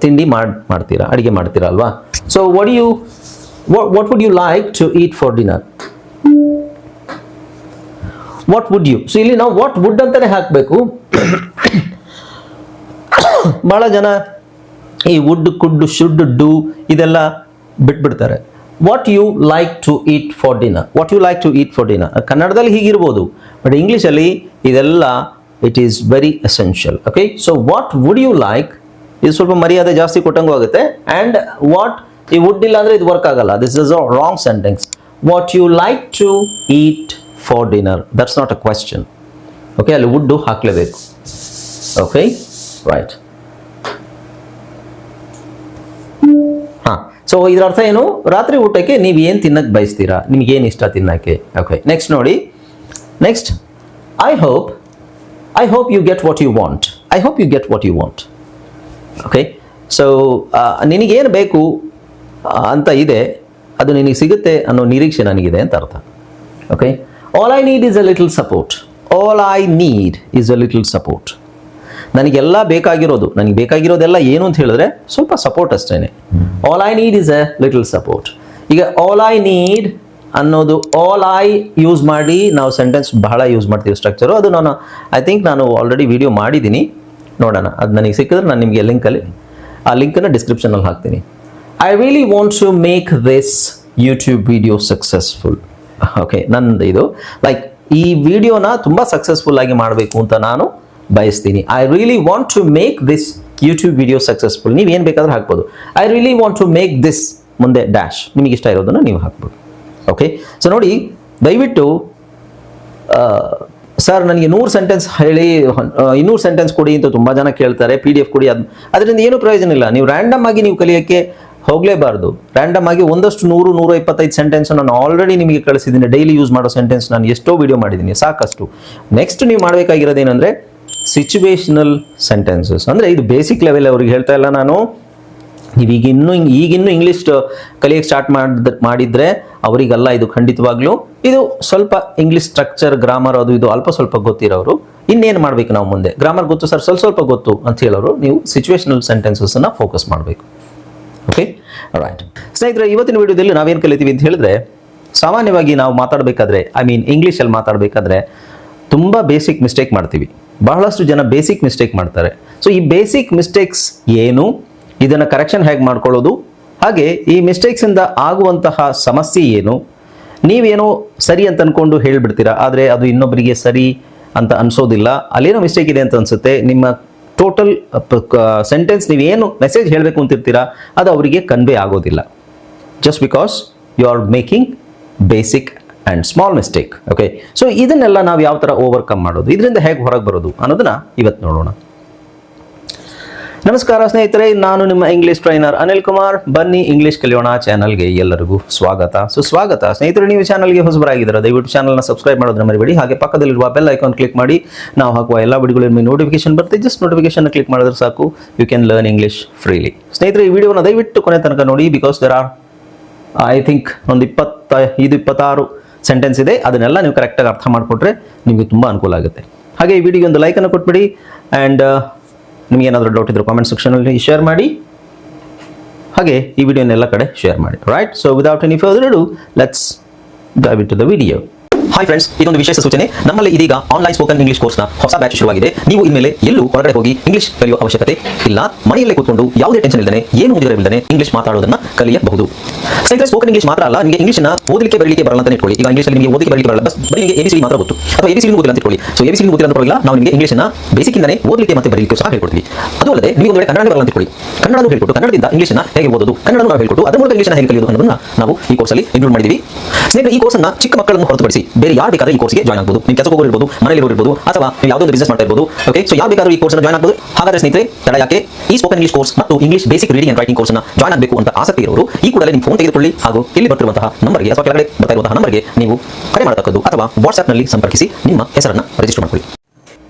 ತಿಂಡಿ ಮಾಡ್ತೀರಾ, ಅಡುಗೆ ಮಾಡ್ತೀರಾ ಅಲ್ವಾ? So what would you like to eat for dinner? What would you? So ಇಲ್ಲಿ ನಾವು ವಾಟ್ ವುಡ್ ಅಂತಲೇ ಹಾಕಬೇಕು. ಭಾಳ ಜನ ಈ ವುಡ್, ಕುಡ್, ಶುಡ್, ಡು ಇದೆಲ್ಲ ಬಿಟ್ಬಿಡ್ತಾರೆ. What you like to eat for dinner? What you like to eat for dinner ಕನ್ನಡದಲ್ಲಿ ಹೀಗಿರ್ಬೋದು, ಬಟ್ ಇಂಗ್ಲೀಷಲ್ಲಿ ಇದೆಲ್ಲ it is very essential. Okay, so what would you like ಇದು ಸ್ವಲ್ಪ ಮರ್ಯಾದೆ ಜಾಸ್ತಿ ಕೊಟ್ಟಂಗೂ ಆಗುತ್ತೆ. ಆ್ಯಂಡ್ ವಾಟ್ ಈ ವುಡ್ ಇಲ್ಲ ಅಂದರೆ ಇದು ವರ್ಕ್ ಆಗಲ್ಲ. This is a wrong sentence. What you like to eat for dinner, that's not a question. Okay, ಅಲ್ಲಿ ವುಡ್ಡು ಹಾಕಲೇಬೇಕು. Okay, right. ಹಾಂ, ಸೊ ಇದರ ಅರ್ಥ ಏನು? ರಾತ್ರಿ ಊಟಕ್ಕೆ ನೀವು ಏನು ತಿನ್ನಕ್ಕೆ ಬಯಸ್ತೀರಾ, ನಿಮಗೇನು ಇಷ್ಟ ತಿನ್ನಕ್ಕೆ. ಓಕೆ, ನೆಕ್ಸ್ಟ್ ನೋಡಿ. Next, I hope you get what you want. I hope you get what you want. Okay, so ನಿನಗೇನು ಬೇಕು ಅಂತ ಇದೆ, ಅದು ನಿನಗೆ ಸಿಗುತ್ತೆ ಅನ್ನೋ ನಿರೀಕ್ಷೆ ನನಗಿದೆ ಅಂತ ಅರ್ಥ. Okay, all I need is a little support. All I need is a little support. ನನಗೆಲ್ಲ ನನಗೆ ಬೇಕಾಗಿರೋದೆಲ್ಲ ಏನು ಅಂತ ಹೇಳಿದ್ರೆ ಸ್ವಲ್ಪ ಸಪೋರ್ಟ್ ಅಷ್ಟೇನೆ. All I need is a little support. ಈಗ ಆಲ್ ಐ ನೀಡ್ ಅನ್ನೋದು ಆಲ್ ಐ ಯೂಸ್ ಮಾಡಿ ನಾವು ಸೆಂಟೆನ್ಸ್ ಬಹಳ ಯೂಸ್ ಮಾಡ್ತೀವಿ ಸ್ಟ್ರಕ್ಚರು. ಅದು ಐ ಥಿಂಕ್ ನಾನು ಆಲ್ರೆಡಿ ವಿಡಿಯೋ ಮಾಡಿದ್ದೀನಿ, ನೋಡೋಣ. ಅದು ನನಗೆ ಸಿಕ್ಕಿದ್ರೆ ನಾನು ನಿಮಗೆ ಆ ಲಿಂಕನ್ನು ಡಿಸ್ಕ್ರಿಪ್ಷನಲ್ಲಿ ಹಾಕ್ತೀನಿ. I really want to make this YouTube video successful. Okay, ನಂದು ಇದು ಲೈಕ್ ಈ ವಿಡಿಯೋನ ತುಂಬ ಸಕ್ಸಸ್ಫುಲ್ ಆಗಿ ಮಾಡಬೇಕು ಅಂತ ನಾನು ಬಯಸ್ತೀನಿ. I really want to make this YouTube video successful. ನೀವು ಏನು ಬೇಕಾದ್ರೂ ಹಾಕ್ಬೋದು. I really want to make this ಮುಂದೆ ಡ್ಯಾಶ್, ನಿಮಗೆ ಇಷ್ಟ ಇರೋದನ್ನು ನೀವು ಹಾಕ್ಬೋದು. ಓಕೆ, ಸೊ ನೋಡಿ, ದಯವಿಟ್ಟು ಸರ್ ನನಗೆ 100 ಸೆಂಟೆನ್ಸ್ ಹೇಳಿ 200 ಸೆಂಟೆನ್ಸ್ ಕೊಡಿ ಅಂತ ತುಂಬ ಜನ ಕೇಳ್ತಾರೆ. PDF ಕೊಡಿ, ಅದರಿಂದ ಏನೂ ಪ್ರಯೋಜನ ಇಲ್ಲ. ನೀವು ರ್ಯಾಂಡಮ್ ಆಗಿ ನೀವು ಕಲಿಯೋಕ್ಕೆ ಹೋಗಲೇಬಾರ್ದು. ರ್ಯಾಂಡಮ್ ಆಗಿ ಒಂದಷ್ಟು 100-125 ಸೆಂಟೆನ್ಸ್ ನಾನು ಆಲ್ರೆಡಿ ನಿಮಗೆ ಕಳಿಸಿದ್ದೀನಿ. ಡೈಲಿ ಯೂಸ್ ಮಾಡೋ ಸೆಂಟೆನ್ಸ್ ನಾನು ಎಷ್ಟೋ ವಿಡಿಯೋ ಮಾಡಿದ್ದೀನಿ, ಸಾಕಷ್ಟು. ನೆಕ್ಸ್ಟ್ ನೀವು ಮಾಡಬೇಕಾಗಿರೋದೇನೆಂದರೆ ಸಿಚುವೇಶನಲ್ ಸೆಂಟೆನ್ಸಸ್. ಅಂದರೆ ಇದು ಬೇಸಿಕ್ ಲೆವೆಲ್. ಅವ್ರಿಗೆ ಹೇಳ್ತಾ ಇಲ್ಲ ನಾನು, ನೀವು ಈಗಿನ್ನೂ ಇಂಗ್ಲೀಷ್ ಕಲಿಯೋಕ್ಕೆ ಸ್ಟಾರ್ಟ್ ಮಾಡಿದರೆ ಅವರಿಗೆಲ್ಲ ಇದು ಖಂಡಿತವಾಗ್ಲೂ ಇದು ಸ್ವಲ್ಪ ಇಂಗ್ಲೀಷ್ ಸ್ಟ್ರಕ್ಚರ್, ಗ್ರಾಮರ್ ಅದು ಇದು ಅಲ್ಪ ಸ್ವಲ್ಪ ಗೊತ್ತಿರೋರು ಇನ್ನೇನು ಮಾಡಬೇಕು ನಾವು ಮುಂದೆ. ಗ್ರಾಮರ್ ಗೊತ್ತು ಸರ್, ಸ್ವಲ್ಪ ಗೊತ್ತು ಅಂತ ಹೇಳೋರು ನೀವು ಸಿಚುವೇಶನಲ್ ಸೆಂಟೆನ್ಸಸ್ಸನ್ನು ಫೋಕಸ್ ಮಾಡಬೇಕು. ಓಕೆ, ರೈಟ್ ಸ್ನೇಹಿತರೆ, ಇವತ್ತಿನ ವಿಡಿಯೋದಲ್ಲಿ ನಾವೇನು ಕಲಿತೀವಿ ಅಂತ ಹೇಳಿದ್ರೆ, ಸಾಮಾನ್ಯವಾಗಿ ನಾವು ಮಾತಾಡಬೇಕಾದ್ರೆ ಇಂಗ್ಲೀಷಲ್ಲಿ ಮಾತಾಡಬೇಕಾದ್ರೆ ತುಂಬ ಬೇಸಿಕ್ ಮಿಸ್ಟೇಕ್ ಮಾಡ್ತೀವಿ. ಬಹಳಷ್ಟು ಜನ ಬೇಸಿಕ್ ಮಿಸ್ಟೇಕ್ ಮಾಡ್ತಾರೆ. ಸೊ ಈ ಬೇಸಿಕ್ ಮಿಸ್ಟೇಕ್ಸ್ ಏನು, ಇದನ್ನು ಕರೆಕ್ಷನ್ ಹೇಗೆ ಮಾಡ್ಕೊಳ್ಳೋದು, ಹಾಗೆ ಈ ಮಿಸ್ಟೇಕ್ಸಿಂದ ಆಗುವಂತಹ ಸಮಸ್ಯೆ ಏನು, ನೀವೇನೋ ಸರಿ ಅಂತ ಅಂದ್ಕೊಂಡು ಹೇಳಿಬಿಡ್ತೀರಾ, ಆದರೆ ಅದು ಇನ್ನೊಬ್ಬರಿಗೆ ಸರಿ ಅಂತ ಅನಿಸೋದಿಲ್ಲ. ಅಲ್ಲೇನೋ ಮಿಸ್ಟೇಕ್ ಇದೆ ಅಂತ ಅನಿಸುತ್ತೆ. ನಿಮ್ಮ ಟೋಟಲ್ ಸೆಂಟೆನ್ಸ್ ನೀವೇನು ಮೆಸೇಜ್ ಹೇಳಬೇಕು ಅಂತಿರ್ತೀರಾ ಅದು ಅವರಿಗೆ ಕನ್ವೆ ಆಗೋದಿಲ್ಲ. Just because you are making basic and small mistake. Okay, so ಇದನ್ನೆಲ್ಲ ನಾವು ಯಾವ ಥರ ಓವರ್ಕಮ್ ಮಾಡೋದು, ಇದರಿಂದ ಹೇಗೆ ಹೊರಗೆ ಬರೋದು ಅನ್ನೋದನ್ನ ಇವತ್ತು ನೋಡೋಣ. ನಮಸ್ಕಾರ ಸ್ನೇಹಿತರೆ, ನಾನು ನಿಮ್ಮ ಇಂಗ್ಲಿಷ್ ಟ್ರೈನರ್ ಅನಿಲ್ ಕುಮಾರ್. ಬನ್ನಿ ಇಂಗ್ಲಿಷ್ ಕಲಿಯೋಣ ಚಾನಲ್ಗೆ ಎಲ್ಲರಿಗೂ ಸ್ವಾಗತ, ಸುಸ್ವಾಗತ. ಸ್ನೇಹಿತರೆ, ನೀವು ಚಾನಲ್ಗೆ ಹೊಸಬರಾಗಿದ್ದೀರಾ, ದಯವಿಟ್ಟು ಚಾನಲ್ನ ಸಬ್ಸ್ಕ್ರೈಬ್ ಮಾಡೋದನ್ನ ಮರಿಬೇಡಿ. ಹಾಗೆ ಪಕ್ಕದಲ್ಲಿರುವ ಬೆಲ್ ಐಕಾನ್ ಕ್ಲಿಕ್ ಮಾಡಿ. ನಾವು ಹಾಕುವ ಎಲ್ಲ ವಿಡಿಯೋಗಳ ನಿಮಗೆ ನೋಟಿಫಿಕೇಶನ್ ಬರುತ್ತೆ. ಜಸ್ಟ್ ನೋಟಿಫಿಕೇಶನ್ ಕ್ಲಿಕ್ ಮಾಡಿದ್ರೆ ಸಾಕು, you can learn English freely. ಸ್ನೇಹಿತರೆ, ಈ ವಿಡಿಯೋನ ದಯವಿಟ್ಟು ಕೊನೆ ತನಕ ನೋಡಿ. Because there are I think ಒಂದು 25-26 ಸೆಂಟೆನ್ಸ್ ಇದೆ. ಅದನ್ನೆಲ್ಲ ನೀವು ಕರೆಕ್ಟಾಗಿ ಅರ್ಥ ಮಾಡಿಕೊಟ್ರೆ ನಿಮಗೆ ತುಂಬ ಅನುಕೂಲ ಆಗುತ್ತೆ. ಹಾಗೆ ಈ ವಿಡಿಯೋಗೆ ಒಂದು ಲೈಕನ್ನು ಕೊಟ್ಬಿಡಿ. ಆ್ಯಂಡ್ ನಿಮಗೆ ಏನಾದರೂ ಡೌಟ್ ಇದ್ದರೆ ಕಾಮೆಂಟ್ ಸೆಕ್ಷನಲ್ಲಿ ಶೇರ್ ಮಾಡಿ. ಹಾಗೆ ಈ ವಿಡಿಯೋನೆಲ್ಲ ಕಡೆ ಶೇರ್ ಮಾಡಿ. Right, so without any further ado let's dive into the video. Hi friends, ಇದೊಂದು ವಿಶೇಷ ಸೂಚನೆ. ನಮ್ಮಲ್ಲಿ ಇದೀಗ ಆನ್ಲೈನ್ ಸ್ಪೋಕನ್ ಇಂಗ್ಲಿಷ್ ಕೋರ್ಸ್ನ ಹೊಸ ಬ್ಯಾಚ್ ಶುರುವಾಗಿದೆ. ನೀವು ಇನ್ಮೇಲೆ ಎಲ್ಲೂ ಹೊರಗಡೆ ಹೋಗಿ ಇಂಗ್ಲಿಷ್ ಕಲಿಯುವ ಅವಶ್ಯಕತೆ ಇಲ್ಲ. ಮನೆಯಲ್ಲೇ ಕೂತ್ಕೊಂಡು ಯಾವುದೇ ಟೆನ್ಷನ್ ಇಲ್ಲದೆ, ಏನು ಮುಗಿದಿರವಿಲ್ಲದೆ ಇಂಗ್ಲಿಷ್ ಮಾತಾಡೋದನ್ನ ಕಲಿಯಬಹುದು. ಸ್ನೇಹಿತರೆ, ಸ್ಪೋಕನ್ ಇಂಗ್ಲಿಷ್ ಮಾತ್ರ ಅಲ್ಲ, ನಿಮಗೆ ಇಂಗ್ಲಿಷ್ನ ಓದಲಿಕ್ಕೆ ಬರಲಿಕ್ಕೆ ಬರಲ್ಲ ಅಂತ ಇಟ್ಕೊಳ್ಳಿ. ಈಗ ಇಂಗ್ಲಿಷಲ್ಲಿ ನಿಮಗೆ ಓದಲಿಕ್ಕೆ ಬರಲಿಕ್ಕೆ ಬರಲ್ಲ, ಬರೀ ನಿಮಗೆ ABCD ಮಾತ್ರ ಗೊತ್ತು, ಅಥವಾ ABCD ಓದಿಲ್ಲ ಅಂತ ಇಟ್ಕೊಳ್ಳಿ. ಸೊ ABCD ಓದಿಲ್ಲ ಅಂತ ಪರವಾಗಿಲ್ಲ, ನಾವು ನಿಮಗೆ ಇಂಗ್ಲಿಷ್ನ ಬೇಸಿಕ್ ಇಂದನೇ ಓದಲಿಕ್ಕೆ ಮತ್ತೆ ಬರಲಿಕ್ಕೆ ಸಹ ಹೇಳ್ಕೊಡ್ತೀವಿ. ಅದು ಅಲ್ಲದೆ ನೀವು ಒಂದು ವೇಳೆ ಕನ್ನಡ ಬರಲ್ಲ ಅಂತ ಇಟ್ಕೊಳ್ಳಿ, ಕನ್ನಡನೂ ಹೇಳ್ಕೊಟ್ಟು ಕನ್ನಡದಿಂದ ಇಂಗ್ಲಿಷ್ನ ಹೇಗೆ ಓದೋದು, ಕನ್ನಡನೂ ನಾವು ಹೇಳ್ಕೊಟ್ಟು ಅದರ ಮೂಲಕ ಇಂಗ್ಲಿಷ್ನ ಹೇಗೆ ಕಲಿಯೋದು ಅನ್ನೋದನ್ನ ನಾವು ಈ ಕೋರ್ಸಲ್ಲಿ ಇನ್ಕ್ಲೂಡ್ ಮಾಡಿದ್ದೀವಿ. ಸ್ನೇಹಿತರೆ, ಈ ಕೋರ್ಸ್ನ ಚಿಕ್ಕ ಮಕ್ಕಳನ್ನು ಹೊರತುಪಡಿಸಿ ಬೇರೆ ಯಾರು ಬೇಕಾದ್ರೆ ಈ ಕೋರ್ಸ್ಗೆ ಜಾಯ್ನ್ ಆಗಬಹುದು. ನೀವು ಕೆಲಸಕ್ಕೆ ಹೋಗಿರ್ಬೋದು, ಮನೆಯಲ್ಲಿ ಇರ್ಬೋದು, ಅಥವಾ ನೀವು ಯಾವುದೋ ಒಂದು ಬಿಸ್ನೆಸ್ ಮಾಡ್ತಾ ಇರ್ಬೋದು. ಓಕೆ, ಸೊ ಯಾವ ಬೇಕಾದರೂ ಈ ಕೋರ್ಸ್ನ ಜಾಯ್ನ್ ಆಗಬಹುದು. ಹಾಗಾದ್ರೆ ಸ್ನೇಹಿತರೆ, ತಡ ಯಾಕೆ? ಈ ಸ್ಪೋಕನ್ ಇಂಗ್ಲಿಷ್ ಕೋರ್ಸ್ ಮತ್ತು English basic reading and writing ಕೋರ್ಸ್ನ ಜಾಯ್ನ್ ಆಗಬೇಕು ಅಂತ ಆಸಕ್ತಿ ಇರೋರು ಈ ಕೂಡಲೇ ನಿಮ್ಮ ಫೋನ್ ತೆಗೆದುಕೊಳ್ಳಿ ಹಾಗೂ ಇಲ್ಲಿ ಬರ್ತಿರುವಂತಹ ನಂಬರ್ಗೆ ಅಥವಾ ಕೆಳಗಡೆ ಬರ್ತಾ ಇರುವಂತಹ ನಂಬರ್ಗೆ ನೀವು ಕರೆ ಮಾಡತಕ್ಕದ್ದು ಅಥವಾ ವಾಟ್ಸ್ಆ್ಯಪ್ನಲ್ಲಿ ಸಂಪರ್ಕಿಸಿ ನಿಮ್ಮ ಹೆಸರನ್ನು ರಿಜಿಸ್ಟರ್ ಮಾಡಿಕೊಳ್ಳಿ.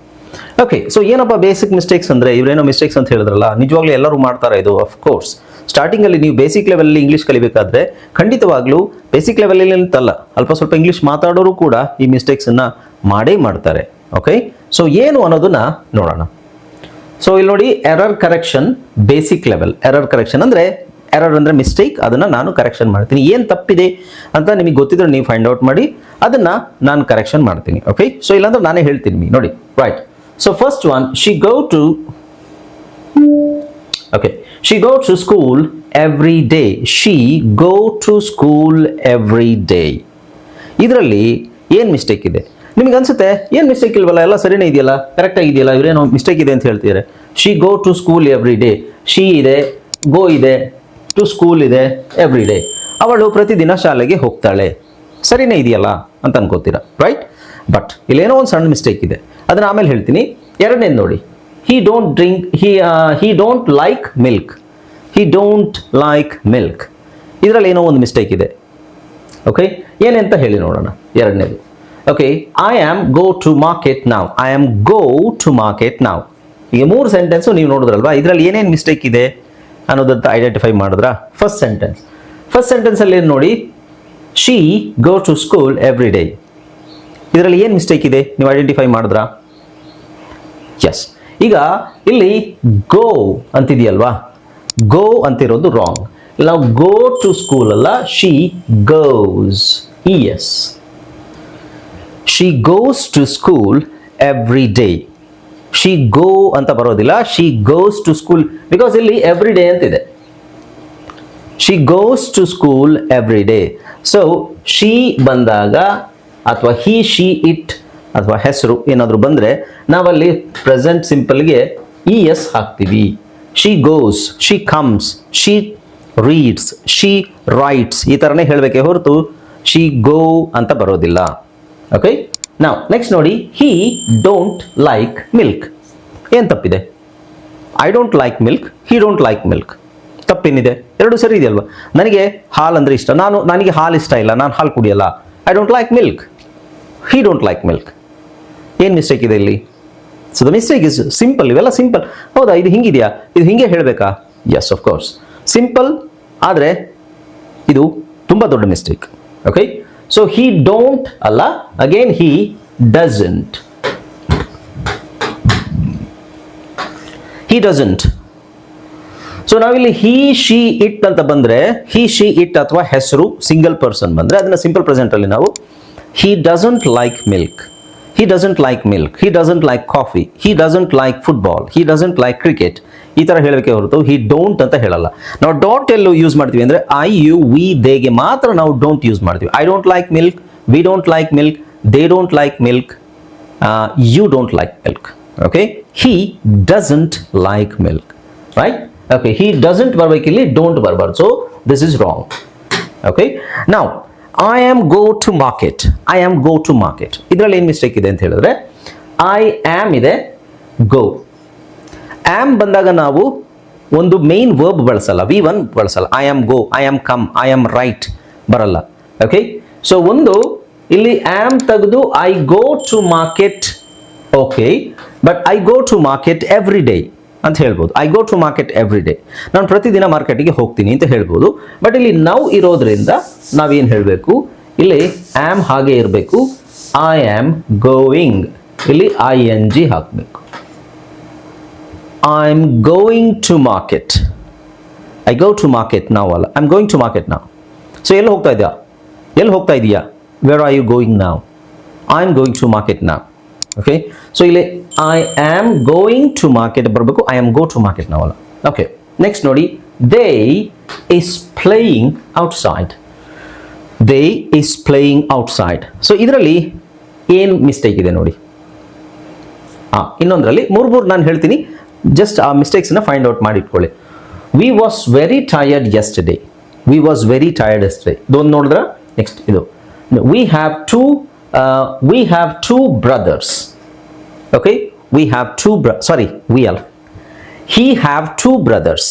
ಓಕೆ, ಸೊ ಏನಪ್ಪ ಬೇಸಿಕ್ ಮಿಸ್ಟೇಕ್ಸ್ ಅಂದರೆ, ಇವರೇನೋ ಮಿಸ್ಟೇಕ್ಸ್ ಅಂತ ಹೇಳಿದ್ರಲ್ಲ, ನಿಜವಾಗ್ಲೂ ಎಲ್ಲರೂ ಮಾಡ್ತಾರೆ ಇದು. ಆಫ್ ಕೋರ್ಸ್ ಸ್ಟಾರ್ಟಿಂಗಲ್ಲಿ ನೀವು ಬೇಸಿಕ್ ಲೆವೆಲಲ್ಲಿ ಇಂಗ್ಲೀಷ್ ಕಲಿಬೇಕಾದ್ರೆ ಖಂಡಿತವಾಗ್ಲೂ ಬೇಸಿಕ್ ಲೆವೆಲಲ್ಲಿ ಅಂತಲ್ಲ, ಅಲ್ಪ ಸ್ವಲ್ಪ ಇಂಗ್ಲೀಷ್ ಮಾತಾಡೋರು ಕೂಡ ಈ ಮಿಸ್ಟೇಕ್ಸನ್ನು ಮಾಡೇ ಮಾಡ್ತಾರೆ. ಓಕೆ, ಸೊ ಏನು ಅನ್ನೋದನ್ನ ನೋಡೋಣ. ಸೊ ಇಲ್ಲಿ ನೋಡಿ, error correction basic level. Error correction ಅಂದರೆ, ಎರರ್ ಅಂದರೆ ಮಿಸ್ಟೇಕ್, ಅದನ್ನು ನಾನು ಕರೆಕ್ಷನ್ ಮಾಡ್ತೀನಿ. ಏನು ತಪ್ಪಿದೆ ಅಂತ ನಿಮಗೆ ಗೊತ್ತಿದ್ರೆ ನೀವು ಫೈಂಡ್ ಔಟ್ ಮಾಡಿ, ಅದನ್ನು ನಾನು ಕರೆಕ್ಷನ್ ಮಾಡ್ತೀನಿ. ಓಕೆ, ಸೊ ಇಲ್ಲಾಂದ್ರೆ ನಾನೇ ಹೇಳ್ತೀನಿ ನೋಡಿ. Right, so first one, she go to school every day. She go to school every day. ಇದರಲ್ಲಿ ಏನು ಮಿಸ್ಟೇಕ್ ಇದೆ ನಿಮಗೆ ಅನ್ಸುತ್ತೆ? ಏನು ಮಿಸ್ಟೇಕ್ ಇಲ್ವಲ್ಲ, ಎಲ್ಲ ಸರಿನೇ ಇದೆಯಲ್ಲ, ಕರೆಕ್ಟ್ ಆಗಿದೆಯಲ್ಲ, ಇವರೇನೋ ಮಿಸ್ಟೇಕ್ ಇದೆ ಅಂತ ಹೇಳ್ತಿದ್ದಾರೆ. She go to school every day. She ಇದೆ, ಗೋ ಇದೆ, ಟು ಸ್ಕೂಲ್ ಇದೆ, ಎವ್ರಿ ಡೇ. ಅವಳು ಪ್ರತಿದಿನ ಶಾಲೆಗೆ ಹೋಗ್ತಾಳೆ. ಸರಿನೇ ಇದೆಯಲ್ಲ ಅಂತ ಅನ್ಕೋತೀರಾ, ರೈಟ್? ಬಟ್ ಇಲ್ಲೇನೋ ಒಂದು ಸಣ್ಣ ಮಿಸ್ಟೇಕ್ ಇದೆ, ಅದನ್ನ ಆಮೇಲೆ ಹೇಳ್ತೀನಿ. ಎರಡನೇದು ನೋಡಿ, he don't like milk. he don't like milk. ಇದರಲ್ಲಿ ಏನೋ ಒಂದು ಮಿಸ್ಟೇಕ್ ಇದೆ. ಓಕೆ, ಏನಂತ ಹೇಳಿ ನೋಡೋಣ. ಎರಡನೇದು, okay, I am go to market now. I am go to market now. ಈಗ 3 ಸೆಂಟೆನ್ಸು ನೀವು ನೋಡಿದ್ರಲ್ವಾ, ಇದರಲ್ಲಿ ಏನೇನು ಮಿಸ್ಟೇಕ್ ಇದೆ ಅನ್ನೋದಂತ ಐಡೆಂಟಿಫೈ ಮಾಡಿದ್ರಾ? ಫಸ್ಟ್ ಸೆಂಟೆನ್ಸಲ್ಲಿ ಏನು ನೋಡಿ, she go to school every day. ಇದರಲ್ಲಿ ಏನು ಮಿಸ್ಟೇಕ್ ಇದೆ ನೀವು ಐಡೆಂಟಿಫೈ ಮಾಡಿದ್ರಾ? ಎಸ್. ಈಗ ಇಲ್ಲಿ ಗೋ ಅಂತಿದೆಯಲ್ವಾ, ಗೋ ಅಂತಿರೋದು ರಾಂಗ್. ನಾವು ಗೋ ಟು ಸ್ಕೂಲ್ ಅಲ್ಲ, she goes. S, she goes to school every day. She go ಅಂತ ಬರೋದಿಲ್ಲ, she goes to school, because ಇಲ್ಲಿ ಎವ್ರಿ ಡೇ ಅಂತಿದೆ. She goes to school every day. So she ಬಂದಾಗ ಅಥವಾ ಹಿ, ಶಿ, ಇಟ್ ಅಥವಾ ಹೆಸರು ಏನಾದರೂ ಬಂದರೆ ನಾವಲ್ಲಿ ಪ್ರೆಸೆಂಟ್ ಸಿಂಪಲ್ಗೆ ಇ ಎಸ್ ಹಾಕ್ತೀವಿ. She goes, she comes, she reads, she writes, ಈ ಥರನೇ ಹೇಳಬೇಕೆ ಹೊರತು ಶಿ ಗೋ ಅಂತ ಬರೋದಿಲ್ಲ. ಓಕೆ, ನಾವು ನೆಕ್ಸ್ಟ್ ನೋಡಿ, ಹಿ ಡೋಂಟ್ ಲೈಕ್ ಮಿಲ್ಕ್. ಏನು ತಪ್ಪಿದೆ? I don't like milk, he don't like milk. ತಪ್ಪೇನಿದೆ? ಎರಡು ಸರಿ ಇದೆಯಲ್ವಾ. ನನಗೆ ಹಾಲು ಅಂದರೆ ಇಷ್ಟ, ನನಗೆ ಹಾಲು ಇಷ್ಟ ಇಲ್ಲ, ನಾನು ಹಾಲು ಕುಡಿಯಲ್ಲ. I don't like milk, he don't like milk. ಏನು ಮಿಸ್ಟೇಕ್ ಇದೆ ಇಲ್ಲಿ? So the mistake is simple. ಇವೆಲ್ಲ ಸಿಂಪಲ್. ಹೌದಾ, ಇದು ಹಿಂಗಿದೆಯಾ, ಇದು ಹಿಂಗೆ ಹೇಳಬೇಕಾ? ಎಸ್, ಆಫ್ ಕೋರ್ಸ್ ಸಿಂಪಲ್, ಆದರೆ ಇದು ತುಂಬ ದೊಡ್ಡ mistake. Okay, so he don't ಅಲ್ಲ, again he doesn't. He doesn't. So ನಾವಿಲ್ಲಿ ಹಿ, ಶಿ, ಇಟ್ ಅಂತ ಬಂದರೆ, ಹಿ, ಶಿ, ಇಟ್ ಅಥವಾ ಹೆಸರು ಸಿಂಗಲ್ ಪರ್ಸನ್ ಬಂದರೆ ಅದನ್ನು ಸಿಂಪಲ್ ಪ್ರೆಸೆಂಟ್ ಅಲ್ಲಿ ನಾವು ಹಿ doesn't like milk, he doesn't like milk, he doesn't like coffee, he doesn't like football, he doesn't like cricket, ಈ ಥರ ಹೇಳಬೇಕೆ ಹೊರತು ಹಿ ಡೋಂಟ್ ಅಂತ ಹೇಳಲ್ಲ. ನಾವು ಡೋಂಟ್ ಎಲ್ಲೂ ಯೂಸ್ ಮಾಡ್ತೀವಿ ಅಂದರೆ ಐ, ಯು, ವಿ, ದೇಗೆ ಮಾತ್ರ ನಾವು ಡೋಂಟ್ ಯೂಸ್ ಮಾಡ್ತೀವಿ. I don't like milk, we don't like milk, they don't like milk, you don't like milk. Okay, he doesn't like milk, right? Okay, he doesn't ಬರಬೇಕಿಲ್ಲಿ, ಡೋಂಟ್ ಬರಬಾರ್ದು. So this is wrong. Okay, ನಾವು I am go to market, I am go to market. ಇದರಲ್ಲಿ ಏನು ಮಿಸ್ಟೇಕ್ ಇದೆ ಅಂತ ಹೇಳಿದ್ರೆ ಐ ಆಮ್ ಇದೆ, ಗೋ. ಆಮ್ ಬಂದಾಗ ನಾವು ಒಂದು ಮೇನ್ ವರ್ಬ್ ಬಳಸಲ್ಲ, ವಿ ಒನ್ ಬಳಸಲ್ಲ. I am go, I am come, I am write ಬರಲ್ಲ. ಓಕೆ, ಸೊ ಒಂದು ಇಲ್ಲಿ ಆಮ್ ತೆಗೆದು I go to market. Okay, but I go to market every day ಅಂತ ಹೇಳ್ಬೋದು. I go to market every day, ನಾನು ಪ್ರತಿದಿನ ಮಾರ್ಕೆಟಿಗೆ ಹೋಗ್ತೀನಿ ಅಂತ ಹೇಳ್ಬೋದು. ಬಟ್ ಇಲ್ಲಿ ನಾವು ಇರೋದ್ರಿಂದ ನಾವೇನು ಹೇಳಬೇಕು, ಇಲ್ಲಿ ಆಮ್ ಹಾಗೆ ಇರಬೇಕು. ಐ ಆಮ್ ಗೋಯಿಂಗ್, ಇಲ್ಲಿ ಐ ಎನ್ ಜಿ ಹಾಕಬೇಕು. I am going to market. I go to market ನಾವು ಅಲ್ಲ, I am going to market ನಾವು. ಸೊ ಎಲ್ಲಿ ಹೋಗ್ತಾ ಇದೆಯಾ, ಎಲ್ಲಿ ಹೋಗ್ತಾ ಇದೆಯಾ? ವೇರ್ ಆರ್ ಯು ಗೋಯಿಂಗ್ ನಾವು? I am going to market ನಾವು. ಓಕೆ, ಸೊ ಇಲ್ಲಿ I am going to market ಬರಬೇಕು, I am go to market ನಾವಲ್ಲ. ಓಕೆ, ನೆಕ್ಸ್ಟ್ ನೋಡಿ, they is playing outside. They is playing outside. So ಇದರಲ್ಲಿ ಏನು ಮಿಸ್ಟೇಕ್ ಇದೆ ನೋಡಿ. ಇನ್ನೊಂದರಲ್ಲಿ ಮೂರು ನಾನು ಹೇಳ್ತೀನಿ, ಜಸ್ಟ್ ಆ ಮಿಸ್ಟೇಕ್ಸ್ನ ಫೈಂಡ್ ಔಟ್ ಮಾಡಿ ಇಟ್ಕೊಳ್ಳಿ. We was very tired yesterday. We was very tired yesterday. ಇದೊಂದು ನೋಡಿದ್ರ, ನೆಕ್ಸ್ಟ್ ಇದು we have two brothers. Okay, we have two he have two brothers.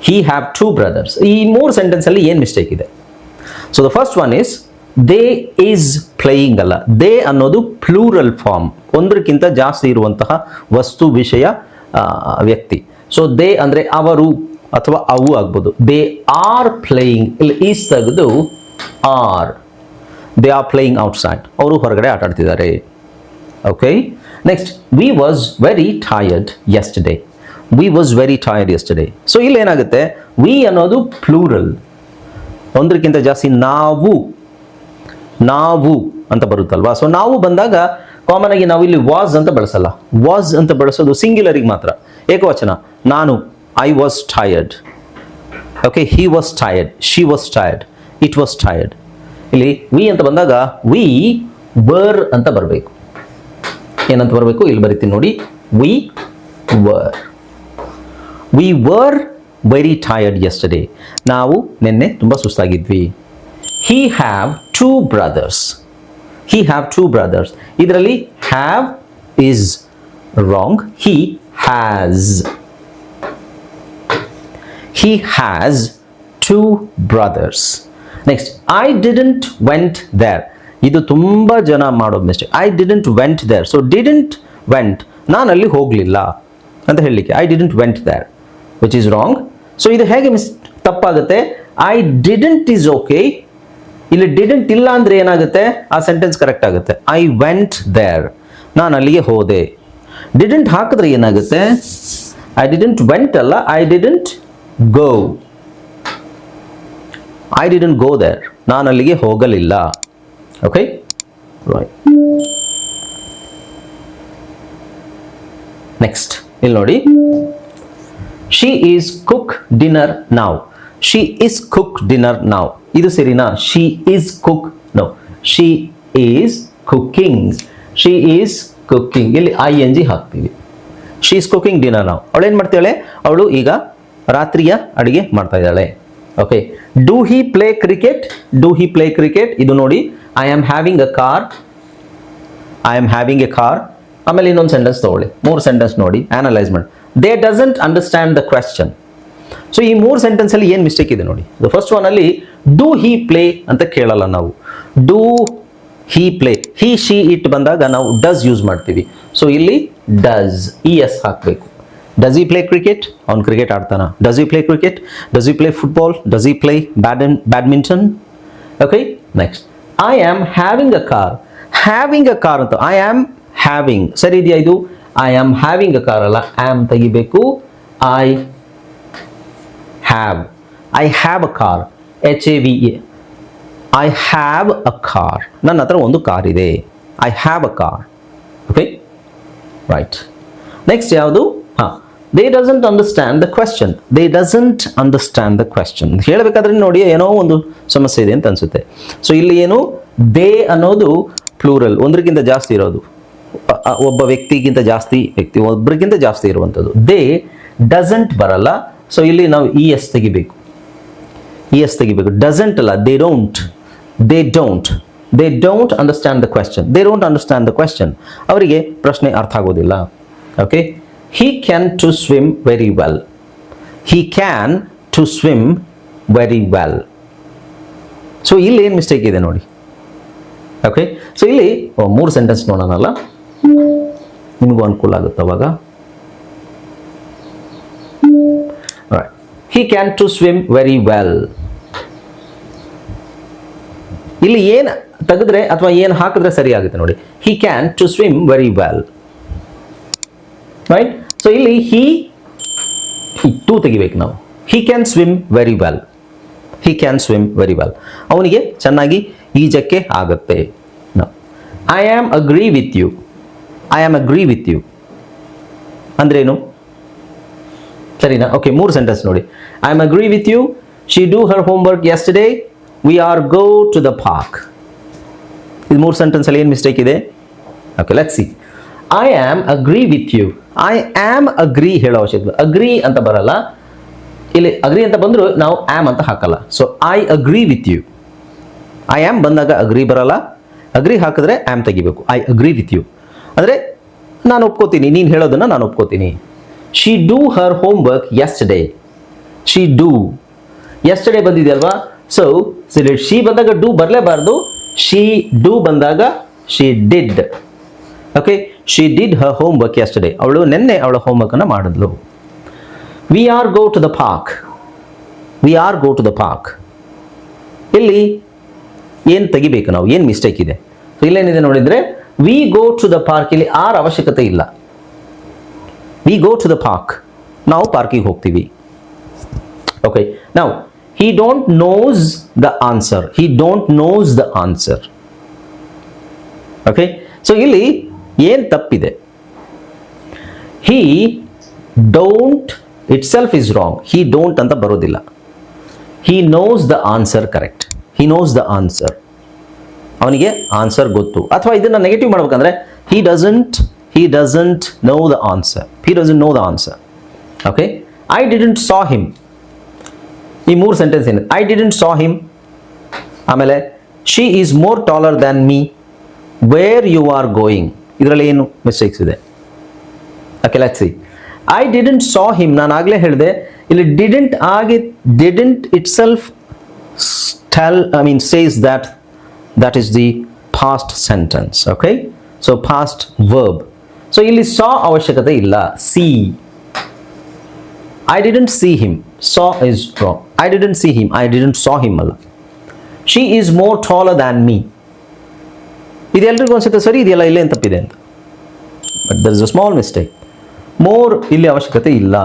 He have two brothers. ಈ ಮೂರು ಸೆಂಟೆನ್ಸ್ ಅಲ್ಲಿ ಏನು ಮಿಸ್ಟೇಕ್ ಇದೆ? So the first one is they is playing ಅಲ್ಲ, ದೇ ಅನ್ನೋದು ಪ್ಲೂರಲ್ ಫಾರ್ಮ್, ಒಂದಕ್ಕಿಂತ ಜಾಸ್ತಿ ಇರುವಂತಹ ವಸ್ತು, ವಿಷಯ, ವ್ಯಕ್ತಿ. ಸೊ ದೇ ಅಂದ್ರೆ ಅವರು ಅಥವಾ ಅವು ಆಗ್ಬೋದು. ದೇ ಆರ್ ಪ್ಲೇಯಿಂಗ್, ಇಲ್ಲಿ ಈಸ್ ತೆಗೆದು are. They are playing outside, ಅವರು ಹೊರಗಡೆ ಆಟ ಆಡ್ತಿದ್ದಾರೆ. Okay, next we was very tired yesterday. We was very tired yesterday. So ಇಲ್ಲಿ ಏನಾಗುತ್ತೆ, ವಿ ಅನ್ನೋದು ಪ್ಲೂರಲ್, ಒಂದಕ್ಕಿಂತ ಜಾಸ್ತಿ. ನಾವು ಅಂತ ಬರುತ್ತಲ್ವಾ. ಸೊ ನಾವು ಬಂದಾಗ ಕಾಮನ್ ಆಗಿ ನಾವು ಇಲ್ಲಿ ವಾಸ್ ಅಂತ ಬಳಸಲ್ಲ, ವಾಸ್ ಅಂತ ಬಳಸೋದು ಸಿಂಗ್ಯುಲರಿಗೆ ಮಾತ್ರ, ಏಕವಚನ. ನಾನು, I was tired. Okay, he was tired, she was tired, it was tired. ಇಲ್ಲಿ ವಿ ಅಂತ ಬಂದಾಗ ವಿ ವರ್ ಅಂತ ಬರಬೇಕು. ಏನಂತ ಬರಬೇಕು, ಇಲ್ಲಿ ಬರೀತೀನಿ ನೋಡಿ, we were very tired yesterday. ನಾವು ನಿನ್ನೆ ತುಂಬ ಸುಸ್ತಾಗಿದ್ವಿ. He have two brothers. He have two brothers. ಇದರಲ್ಲಿ have is wrong, he has. He has two brothers. Next, I didn't went there. ಇದು ತುಂಬಾ ಜನ ಮಾಡೋ mistake. I didn't went there. So didn't went, ನಾನು ಅಲ್ಲಿ ಹೋಗಲಿಲ್ಲ ಅಂತ ಹೇಳಲಿಕ್ಕೆ I didn't went there, which is wrong. So ಇದು ಹೇಗೆ ತಪ್ಪಾಗುತ್ತೆ? I didn't is okay, ಇಲ್ಲಿ ಡಿಡೆಂಟ್ ಇಲ್ಲ ಅಂದ್ರೆ ಏನಾಗುತ್ತೆ, ಆ ಸೆಂಟೆನ್ಸ್ ಕರೆಕ್ಟ್ ಆಗುತ್ತೆ. ಐ ವೆಂಟ್ ದೇರ್, ನಾನು ಅಲ್ಲಿಗೆ ಹೋದೆ. ಡಿಡೆಂಟ್ ಹಾಕಿದ್ರೆ ಏನಾಗುತ್ತೆ, ಐ ಡಿಡೆಂಟ್ ವೆಂಟ್ ಅಲ್ಲ, I didn't go. I didn't go there, ನಾನು ಅಲ್ಲಿಗೆ ಹೋಗಲಿಲ್ಲ. Okay, right. ನೆಕ್ಸ್ಟ್ ಇಲ್ಲಿ ನೋಡಿ, she is cook dinner now. She is cook dinner now, ಇದು ಸರಿನಾ? She is cook, no, she is cooking. She is cooking, ಇಲ್ಲಿ ING ಹಾಕ್ತೀವಿ. ಶಿ ಈಸ್ ಕುಕಿಂಗ್ ಡಿನ್ನರ್ ನಾವ್. ಅವಳು ಏನು ಮಾಡ್ತಾಳೆ, ಅವಳು ಈಗ ರಾತ್ರಿಯ ಅಡಿಗೆ ಮಾಡ್ತಾ ಇದ್ದಾಳೆ. Okay, do he play cricket? Do he play cricket, ಇದು ನೋಡಿ, I am having a car. I am having A car. ಆಮೇಲೆ ಇನ್ನೊಂದು ಸೆಂಟೆನ್ಸ್ ತಗೊಳ್ಳಿ, 3 ಸೆಂಟೆನ್ಸ್ ನೋಡಿ, ಅನಲೈಸ್ ಮಾಡಿ. They doesn't understand the question. So ಈ 3 ಸೆಂಟೆನ್ಸ್ ಅಲ್ಲಿ ಏನು ಮಿಸ್ಟೇಕ್ ಇದೆ ನೋಡಿ. ಫಸ್ಟ್ ಒನ್ ಅಲ್ಲಿ ಡೂ ಹಿ ಪ್ಲೇ ಅಂತ ಕೇಳಲ್ಲ ನಾವು. Do he play, he she it ಬಂದಾಗ ನಾವು ಡಸ್ ಯೂಸ್ ಮಾಡ್ತೀವಿ. ಸೊ ಇಲ್ಲಿ ಡಸ್, ES ಹಾಕಬೇಕು. ಡಸ್ ಹಿ ಪ್ಲೇ ಕ್ರಿಕೆಟ್, ಅವ್ನು ಕ್ರಿಕೆಟ್ ಆಡ್ತಾನ. Does he play cricket, does he play football, does he play badminton. Okay, next, I am having a car. Having a car ಅಂತ, ಐ ಆಮ್ ಹ್ಯಾವಿಂಗ್ ಸರಿ ಇದೆಯಾ? ಇದು I am having a car ಅಲ್ಲ, ಆಮ್ ತೆಗಿಬೇಕು. I have a car, HAVE. I have a car, ನನ್ನ ಹತ್ರ ಒಂದು ಕಾರ್ ಇದೆ. I have a car. Okay, right. Next ಯಾವುದು? They doesn't understand the question. They doesn't understand the question ಹೇಳಬೇಕಾದ್ರೆ ನೋಡಿ ಏನೋ ಒಂದು ಸಮಸ್ಯೆ ಇದೆ ಅಂತ ಅನ್ಸುತ್ತೆ. ಸೊ ಇಲ್ಲಿ ಏನು, ದೇ ಅನ್ನೋದು ಪ್ಲೂರಲ್, ಒಂದರಿಗಿಂತ ಜಾಸ್ತಿ ಇರೋದು, ಒಬ್ಬ ವ್ಯಕ್ತಿಗಿಂತ ಜಾಸ್ತಿ ವ್ಯಕ್ತಿ, ಒಬ್ಬರಿಗಿಂತ ಜಾಸ್ತಿ ಇರುವಂಥದ್ದು. ದೇ ಡಸಂಟ್ ಬರಲ್ಲ. ಸೊ ಇಲ್ಲಿ ನಾವು ES ತೆಗಿಬೇಕು. ES ತೆಗಿಬೇಕು. ಡಸಂಟ್ ಅಲ್ಲ, they don't. They don't, they don't understand the question. They don't understand the question, ಅವರಿಗೆ ಪ್ರಶ್ನೆ ಅರ್ಥ ಆಗೋದಿಲ್ಲ. Okay, he can to swim very well. He can to swim very well. So ಇಲ್ಲಿ ಏನು ಮಿಸ್ಟೇಕ್ ಇದೆ ನೋಡಿ. ಓಕೆ, ಸೊ ಇಲ್ಲಿ 3 ಸೆಂಟೆನ್ಸ್ ನೋಡೋಣಲ್ಲ, ನಿಮಗೂ ಅನುಕೂಲ ಆಗುತ್ತೆ ಅವಾಗ. He can to swim very well. ಇಲ್ಲಿ ಏನು ತೆಗೆದ್ರೆ ಅಥವಾ ಏನು ಹಾಕಿದ್ರೆ ಸರಿ ಆಗುತ್ತೆ ನೋಡಿ. He can to swim very well. Right. So ಇಲ್ಲಿ he 2 ತೆಗಿಬೇಕು ನಾವು. He can swim very well. He can swim very well. ಅವನಿಗೆ ಚೆನ್ನಾಗಿ ಈಜಕ್ಕೆ ಆಗುತ್ತೆ. I am agree with you. I am agree with you ಅಂದ್ರೇನು? ಸರಿನಾ? ಓಕೆ, 3 ಸೆಂಟೆನ್ಸ್ ನೋಡಿ. I am agree with you. She do her homework yesterday. We are go to the park. ಇದು 3 ಸೆಂಟೆನ್ಸ್ ಅಲ್ಲಿ ಏನು ಮಿಸ್ಟೇಕ್ ಇದೆ? Okay, let's see. I am agree with you. I am agree ಹೇಳೋ ಅವಶ್ಯಕತೆ, ಅಗ್ರಿ ಅಂತ ಬರಲ್ಲ. ಇಲ್ಲಿ ಅಗ್ರಿ ಅಂತ ಬಂದ್ರು ನಾವು ಆಮ್ ಅಂತ ಹಾಕಲ್ಲ. So I agree with you. I am ಬಂದಾಗ ಅಗ್ರಿ ಬರಲ್ಲ, ಅಗ್ರಿ ಹಾಕಿದ್ರೆ ಆಮ್ ತೆಗಿಬೇಕು. ಐ ಅಗ್ರಿ ವಿತ್ ಯು ಅಂದರೆ ನಾನು ಒಪ್ಕೋತೀನಿ, ನೀನು ಹೇಳೋದನ್ನ ನಾನು ಒಪ್ಕೋತೀನಿ. She do her homework yesterday. She do, yesterday ಬಂದಿದೆ ಅಲ್ವಾ? ಸೊ ಶಿ ಬಂದಾಗ ಡೂ ಬರಲೇಬಾರ್ದು. ಶಿ ಡೂ ಬಂದಾಗ she did. Okay, she did her homework yesterday. ಅವಳು ನಿನ್ನೆ ಅವಳ ಹೋಮ್ವರ್ಕ್ ಅನ್ನು ಮಾಡಿದ್ಲು. We are go to the park. We are go to the park. ಇಲ್ಲಿ ಏನು ತೆಗಿಬೇಕು ನಾವು? ಏನು ಮಿಸ್ಟೇಕ್ ಇದೆ? ಸೊ ಇಲ್ಲೇನಿದೆ ನೋಡಿದ್ರೆ, we go to the park, ಇಲ್ಲಿ ಆರ್ ಅವಶ್ಯಕತೆ ಇಲ್ಲ. We go to the park, ನಾವು ಪಾರ್ಕಿಗೆ ಹೋಗ್ತೀವಿ. ಓಕೆ, ನಾವು he don't knows the answer. He don't knows the answer. Okay, so ಇಲ್ಲಿ ಏನು ತಪ್ಪಿದೆ? he don't itself is wrong. he don't ಅಂತ ಬರೋದಿಲ್ಲ. he knows the answer correct. he knows the answer. ಅವನಿಗೆ ಆನ್ಸರ್ ಗೊತ್ತು. ಅಥವಾ ಇದನ್ನ ನೆಗೆಟಿವ್ ಮಾಡ್ಬೇಕಂದ್ರೆ he doesn't know the answer. He doesn't know the answer. Okay, I didn't saw him. ಈ 3 ಸೆಂಟೆನ್ಸ್ ಏನಿದೆ? I didn't saw him. ಆಮೇಲೆ she is more taller than me. Where you are going, ಇದರಲ್ಲಿ ಏನು ಮಿಸ್ಟೇಕ್ಸ್ ಇದೆ? Okay, let's C. I didn't saw him, ನಾನು ಆಗಲೇ ಹೇಳಿದೆ ಇಲ್ಲಿ didn't itself says that is the past sentence. Okay, so past verb. So ಇಲ್ಲಿ saw ಅವಶ್ಯಕತೆ ಇಲ್ಲ. see. I didn't see him. saw is wrong. I didn't see him. I didn't saw him ಅಲ್ಲ. She is more taller than me. ಇದು ಎಲ್ರಿಗೂ ಅನ್ಸುತ್ತೆ ಸರಿ ಇದೆಯಲ್ಲ, ಇಲ್ಲೇ ತಪ್ಪಿದೆ ಅಂತ. But there is a small mistake. More ಇಲ್ಲಿ ಅವಶ್ಯಕತೆ ಇಲ್ಲ.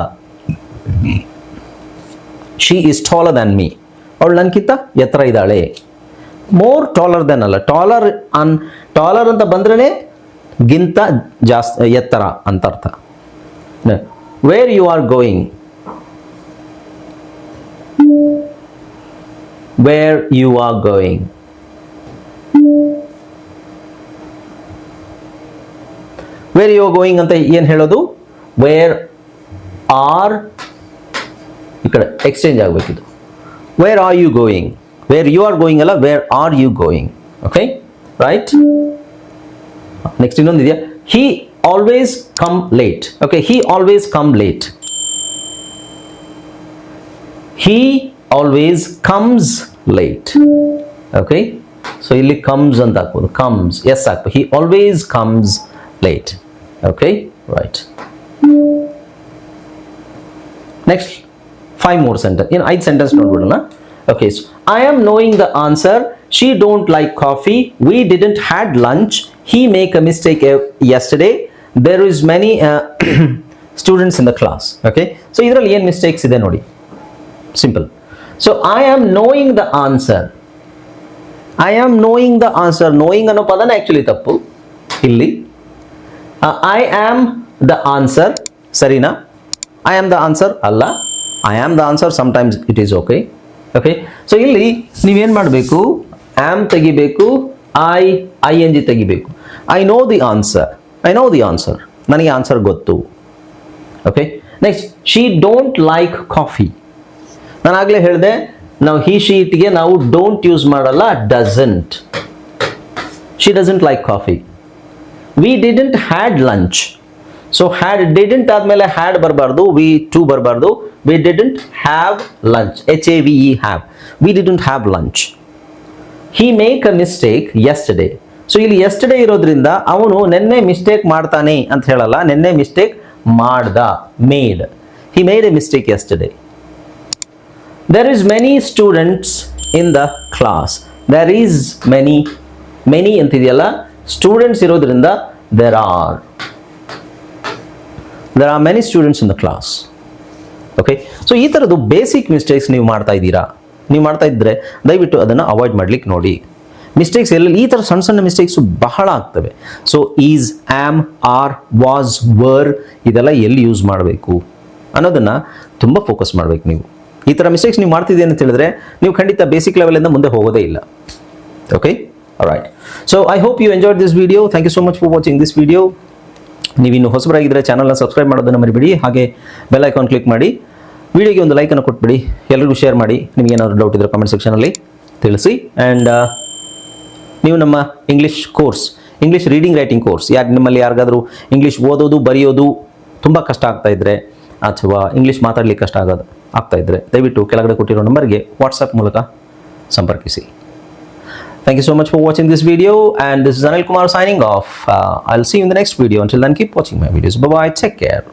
She is taller than me, ಅವಳು ನನಗಿಂತ ಎತ್ತರ ಇದ್ದಾಳೆ. ಮೋರ್ ಟಾಲರ್ ದೆನ್ ಅಲ್ಲ, ಟಾಲರ್ ಅಂತ ಬಂದ್ರೇ ಗಿಂತ ಜಾಸ್ತಿ ಎತ್ತರ ಅಂತ ಅರ್ಥ. Where you are going, where you are going, where you are going ಅಂತ ಏನು ಹೇಳೋದು? ವೇರ್ ಆರ್, ಈ ಕಡೆ exchange ಆಗಬೇಕಿದು. Wear are you going, where you are going ಅಲ್ಲ, where are you going. Okay, right. Next ಇನ್ನೊಂದಿದೆಯಾ, he always come late. Okay, he always come late. He always comes late. Okay, so ಇಲ್ಲಿ ಕಮ್ಸ್ ಅಂತ ಹಾಕ್ಬೋದು, ಕಮ್ಸ್, ಎಸ್ ಹಾಕ್ಬೋದು. He always comes late. Okay, right. Next 5 more sentence. ಏನು 5 sentence ನೋಡ್ಬಿಡೋಣ. Okay, so I am knowing the answer. She don't like coffee. We didn't had lunch. He make a mistake yesterday. There is many students in the class. Okay, so ಇದರಲ್ಲಿ ಏನು ಮಿಸ್ಟೇಕ್ಸ್ ಇದೆ ನೋಡಿ. Simple. So I am knowing the answer. I am knowing the answer. Knowing ಅನ್ನೋ ಪದನ ಆಕ್ಚುಲಿ ತಪ್ಪು ಇಲ್ಲಿ. I am the answer. ಸರಿನಾ? I am the answer ಅಲ್ಲ. I am the answer. Sometimes it is okay. Okay, so ಇಲ್ಲಿ ನೀವೇನು ಮಾಡಬೇಕು, ಆಮ್ ತೆಗಿಬೇಕು, ING ತೆಗಿಬೇಕು. I know the answer. I know the answer. ನನಗೆ ಆನ್ಸರ್ ಗೊತ್ತು. Okay, next, she don't like coffee. ನಾನು ಆಗಲೇ ಹೇಳಿದೆ, ನಾವು ಹಿ ಶೀಟ್ಗೆ ನಾವು ಡೋಂಟ್ ಯೂಸ್ ಮಾಡಲ್ಲ, doesn't. She doesn't like coffee. We didn't had lunch. So had, didn't ಆದಮೇಲೆ ಹ್ಯಾಡ್ ಬರಬಾರ್ದು, ವಿ ಟು ಬರಬಾರ್ದು. We didn't have lunch, HAVE, have. We didn't have lunch. He make a mistake yesterday. So ಇಲ್ಲಿ ಯೆಸ್ಟರ್ಡೇ ಇರೋದ್ರಿಂದ ಅವನು ನೆನ್ನೆ ಮಿಸ್ಟೇಕ್ ಮಾಡ್ತಾನೆ ಅಂತ ಹೇಳಲ್ಲ, ನೆನ್ನೆ ಮಿಸ್ಟೇಕ್ ಮಾಡ್ದ, made. He made a mistake yesterday. There is many students in the class. There is many ಅಂತಿದೆಯಲ್ಲ, ಸ್ಟೂಡೆಂಟ್ಸ್ ಇರೋದ್ರಿಂದ there are many students in the class. Okay, so ಈ ಥರದ್ದು ಬೇಸಿಕ್ ಮಿಸ್ಟೇಕ್ಸ್ ನೀವು ಮಾಡ್ತಾ ಇದ್ದೀರಾ, ನೀವು ಮಾಡ್ತಾ ಇದ್ದರೆ ದಯವಿಟ್ಟು ಅದನ್ನು ಅವಾಯ್ಡ್ ಮಾಡ್ಲಿಕ್ಕೆ ನೋಡಿ. ಮಿಸ್ಟೇಕ್ಸ್ ಎಲ್ಲೆಲ್ಲಿ ಈ ಥರ ಸಣ್ಣ ಸಣ್ಣ ಮಿಸ್ಟೇಕ್ಸು ಬಹಳ ಆಗ್ತವೆ. So is, am, are, was, were, ಇದೆಲ್ಲ ಎಲ್ಲಿ ಯೂಸ್ ಮಾಡಬೇಕು ಅನ್ನೋದನ್ನು ತುಂಬ ಫೋಕಸ್ ಮಾಡಬೇಕು ನೀವು. ಈ ಥರ ಮಿಸ್ಟೇಕ್ಸ್ ನೀವು ಮಾಡ್ತಿದ್ದೀರಿ ಅಂತ ಹೇಳಿದ್ರೆ ನೀವು ಖಂಡಿತ ಬೇಸಿಕ್ ಲೆವೆಲಿಂದ ಮುಂದೆ ಹೋಗೋದೇ ಇಲ್ಲ. Okay, right. So I hope you enjoyed this video. Thank you so much for watching this video. ನೀವಿನ್ನು ಹೊಸಬರಾಗಿದ್ದರೆ ಚಾನಲ್ನ ಸಬ್ಸ್ಕ್ರೈಬ್ ಮಾಡೋದನ್ನು ಮರಿಬೇಡಿ. ಹಾಗೆ ಬೆಲ್ ಐಕಾನ್ ಕ್ಲಿಕ್ ಮಾಡಿ, ವಿಡಿಯೋಗೆ ಒಂದು ಲೈಕನ್ನು ಕೊಟ್ಬಿಡಿ, ಎಲ್ಲರಿಗೂ ಶೇರ್ ಮಾಡಿ. ನಿಮಗೆ ಏನಾದರೂ ಡೌಟ್ ಇದ್ದರೆ ಕಾಮೆಂಟ್ ಸೆಕ್ಷನಲ್ಲಿ ತಿಳಿಸಿ. ಆ್ಯಂಡ್ ನೀವು ನಮ್ಮ English course, English reading writing course, ನಿಮ್ಮಲ್ಲಿ ಯಾರಿಗಾದರೂ ಇಂಗ್ಲೀಷ್ ಓದೋದು ಬರೆಯೋದು ತುಂಬ ಕಷ್ಟ ಆಗ್ತಾ ಇದ್ದರೆ, ಅಥವಾ ಇಂಗ್ಲೀಷ್ ಮಾತಾಡಲಿಕ್ಕೆ ಕಷ್ಟ ಆಗ್ತಾ ಇದ್ದರೆ, ದಯವಿಟ್ಟು ಕೆಳಗಡೆ ಕೊಟ್ಟಿರೋ ನಂಬರ್ಗೆ ವಾಟ್ಸಪ್ ಮೂಲಕ ಸಂಪರ್ಕಿಸಿ. Thank you so much for watching this video, and this is Anil Kumar signing off. I'll see you in the next video. Until then, keep watching my videos. Bye bye. Take care.